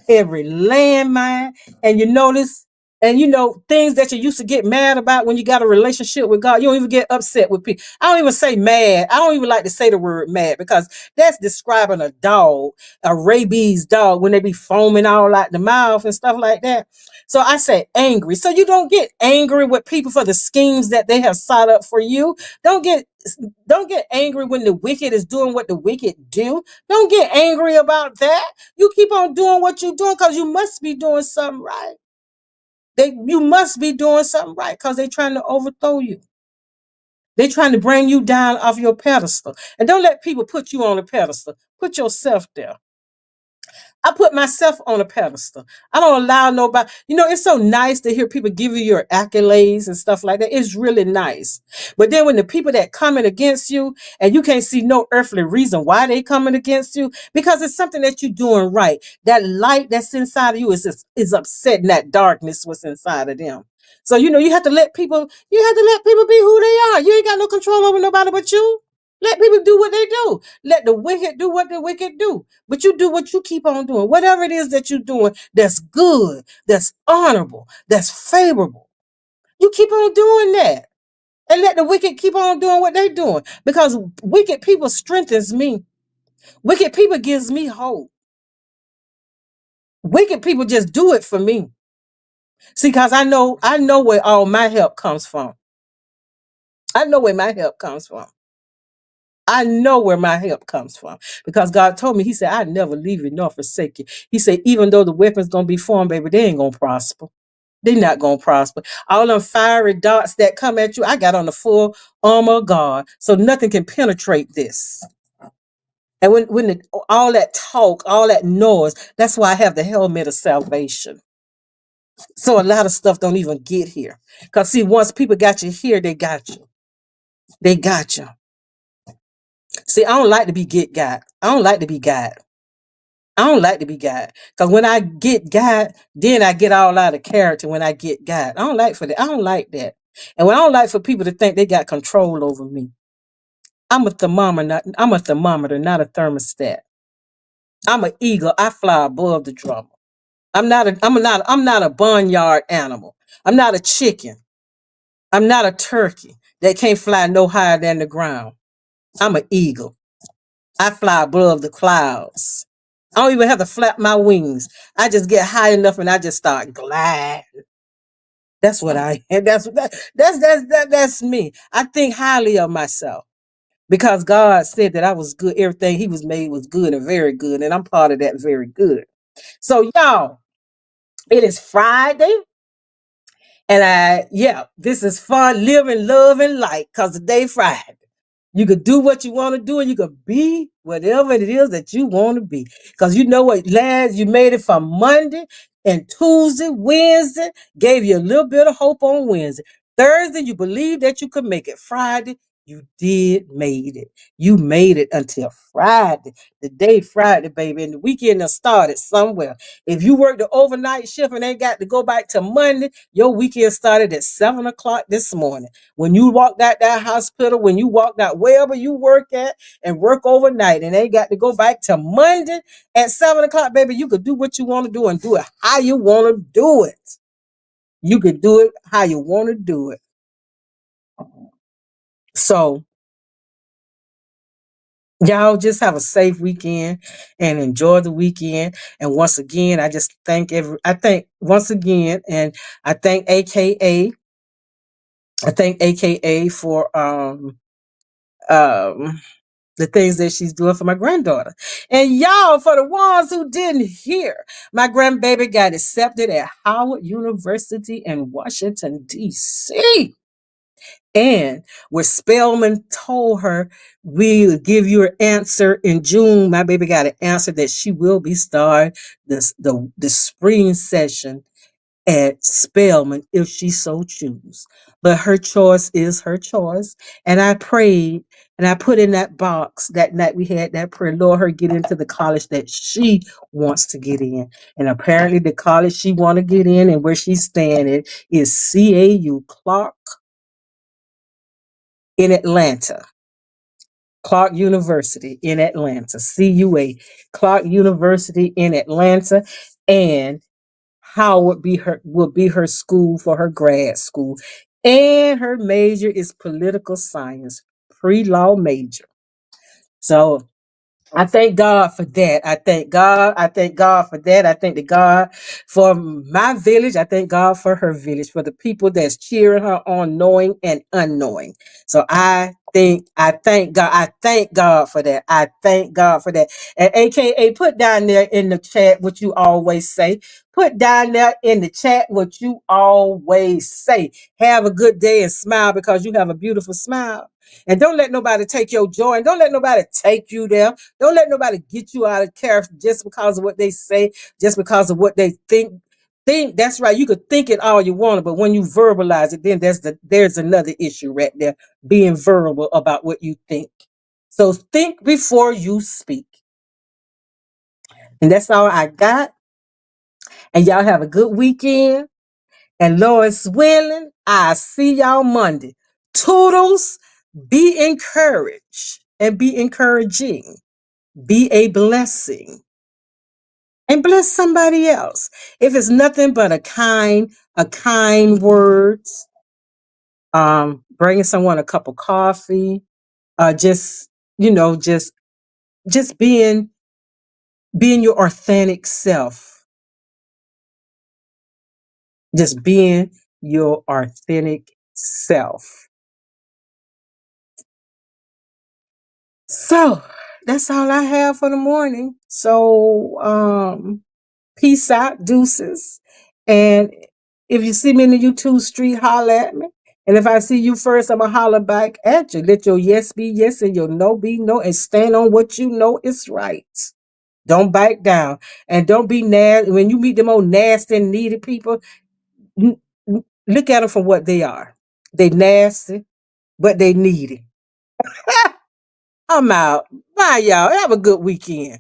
every landmine. And you notice, and things that you used to get mad about when you got a relationship with God, you don't even get upset with people. I don't even say mad. I don't even like to say the word mad, because that's describing a dog, a rabies dog, when they be foaming all out the mouth and stuff like that. So I say angry. So you don't get angry with people for the schemes that they have sought up for you. Don't get don't get angry when the wicked is doing what the wicked do. Don't get angry about that. You keep on doing what you're doing, because you must be doing something right. You must be doing something right, because they're trying to overthrow you. They're trying to bring you down off your pedestal. And don't let people put you on a pedestal. Put yourself there. I put myself on a pedestal. I don't allow nobody. It's so nice to hear people give you your accolades and stuff like that. It's really nice. But then when the people that coming against you, and you can't see no earthly reason why they coming against you, because it's something that you're doing right. That light that's inside of you is upsetting that darkness what's inside of them. So you have to let people. You have to let people be who they are. You ain't got no control over nobody but you. Let people do what they do. Let the wicked do what the wicked do. But you do what you keep on doing. Whatever it is that you're doing that's good, that's honorable, that's favorable. You keep on doing that. And let the wicked keep on doing what they're doing. Because wicked people strengthens me. Wicked people gives me hope. Wicked people just do it for me. See, because I know where all my help comes from. I know where my help comes from. I know where my help comes from, because God told me, He said, I never leave you nor forsake you. He said, even though the weapon's going to be formed, baby, they ain't going to prosper. They're not going to prosper. All them fiery darts that come at you, I got on the full armor of God, so nothing can penetrate this. And all that talk, all that noise, that's why I have the helmet of salvation. So a lot of stuff don't even get here. Because see, once people got you here, they got you. They got you. See, I don't like to be get got. I don't like to be got. I don't like to be God. Because when I get God, then I get all out of character when I get God. I don't like that. And when I don't like for people to think they got control over me. I'm a thermometer, not a thermostat. I'm an eagle. I fly above the drama. I'm not a barnyard animal. I'm not a chicken. I'm not a turkey that can't fly no higher than the ground. I'm an eagle. I fly above the clouds. I don't even have to flap my wings. I just get high enough and I just start gliding. That's what I am. That's me. I think highly of myself, because God said that I was good. Everything He was made was good and very good, and I'm part of that very good. So y'all, it is Friday. And yeah, this is fun, living, love, and light because today Friday. You could do what you want to do and you could be whatever it is that you want to be. Because you know what, last you made it from Monday and Tuesday, Wednesday, gave you a little bit of hope on Wednesday. Thursday, you believed that you could make it. Friday, you did made it. You made it until Friday. The day Friday, baby. And the weekend done started somewhere. If you work the overnight shift and ain't got to go back to Monday, your weekend started at 7 o'clock this morning. When you walked out that hospital, when you walked out wherever you work at and work overnight and ain't got to go back to Monday at 7 o'clock, baby, you could do what you want to do and do it how you want to do it. You could do it how you want to do it. So y'all just have a safe weekend and enjoy the weekend. And once again, I just I thank once again, and I thank AKA for um the things that she's doing for my granddaughter. And y'all, for the ones who didn't hear, my grandbaby got accepted at Howard University in Washington, D.C. And where Spelman told her, we'll give you an answer in June. My baby got an answer that she will be starting the spring session at Spelman if she so choose. But her choice is her choice. And I prayed and I put in that box that night we had that prayer, Lord, her get into the college that she wants to get in. And apparently the college she want to get in and where she's staying at is CAU Clark in Atlanta. Clark University in Atlanta, CUA, Clark University in Atlanta, and Howard will be her school for her grad school. And her major is political science, pre-law major. So I thank God for that. I thank God. I thank God for that. I thank the God for my village. I thank God for her village, for the people that's cheering her on, knowing and unknowing. So I thank God. I thank God for that. I thank God for that. And AKA, put down there in the chat what you always say. Put down there in the chat what you always say. Have a good day and smile because you have a beautiful smile. And don't let nobody take your joy and don't let nobody take you there. Don't let nobody get you out of character just because of what they say, just because of what they think. Think that's right. You could think it all you want, but when you verbalize it, then there's another issue right there. Being verbal about what you think. So think before you speak. And that's all I got. And y'all have a good weekend. And Lord's willing, I see y'all Monday. Toodles, be encouraged and be encouraging. Be a blessing and bless somebody else. If it's nothing but a kind words, bringing someone a cup of coffee, just just being your authentic self, just being your authentic self. So that's all I have for the morning. So peace out, deuces. And if you see me in the YouTube street, holler at me. And if I see you first, I'm going to holler back at you. Let your yes be yes and your no be no and stand on what you know is right. Don't back down. And don't be nasty. When you meet them old nasty and needy people, look at them for what they are. They nasty, but they needy. I'm out. Bye, y'all. Have a good weekend.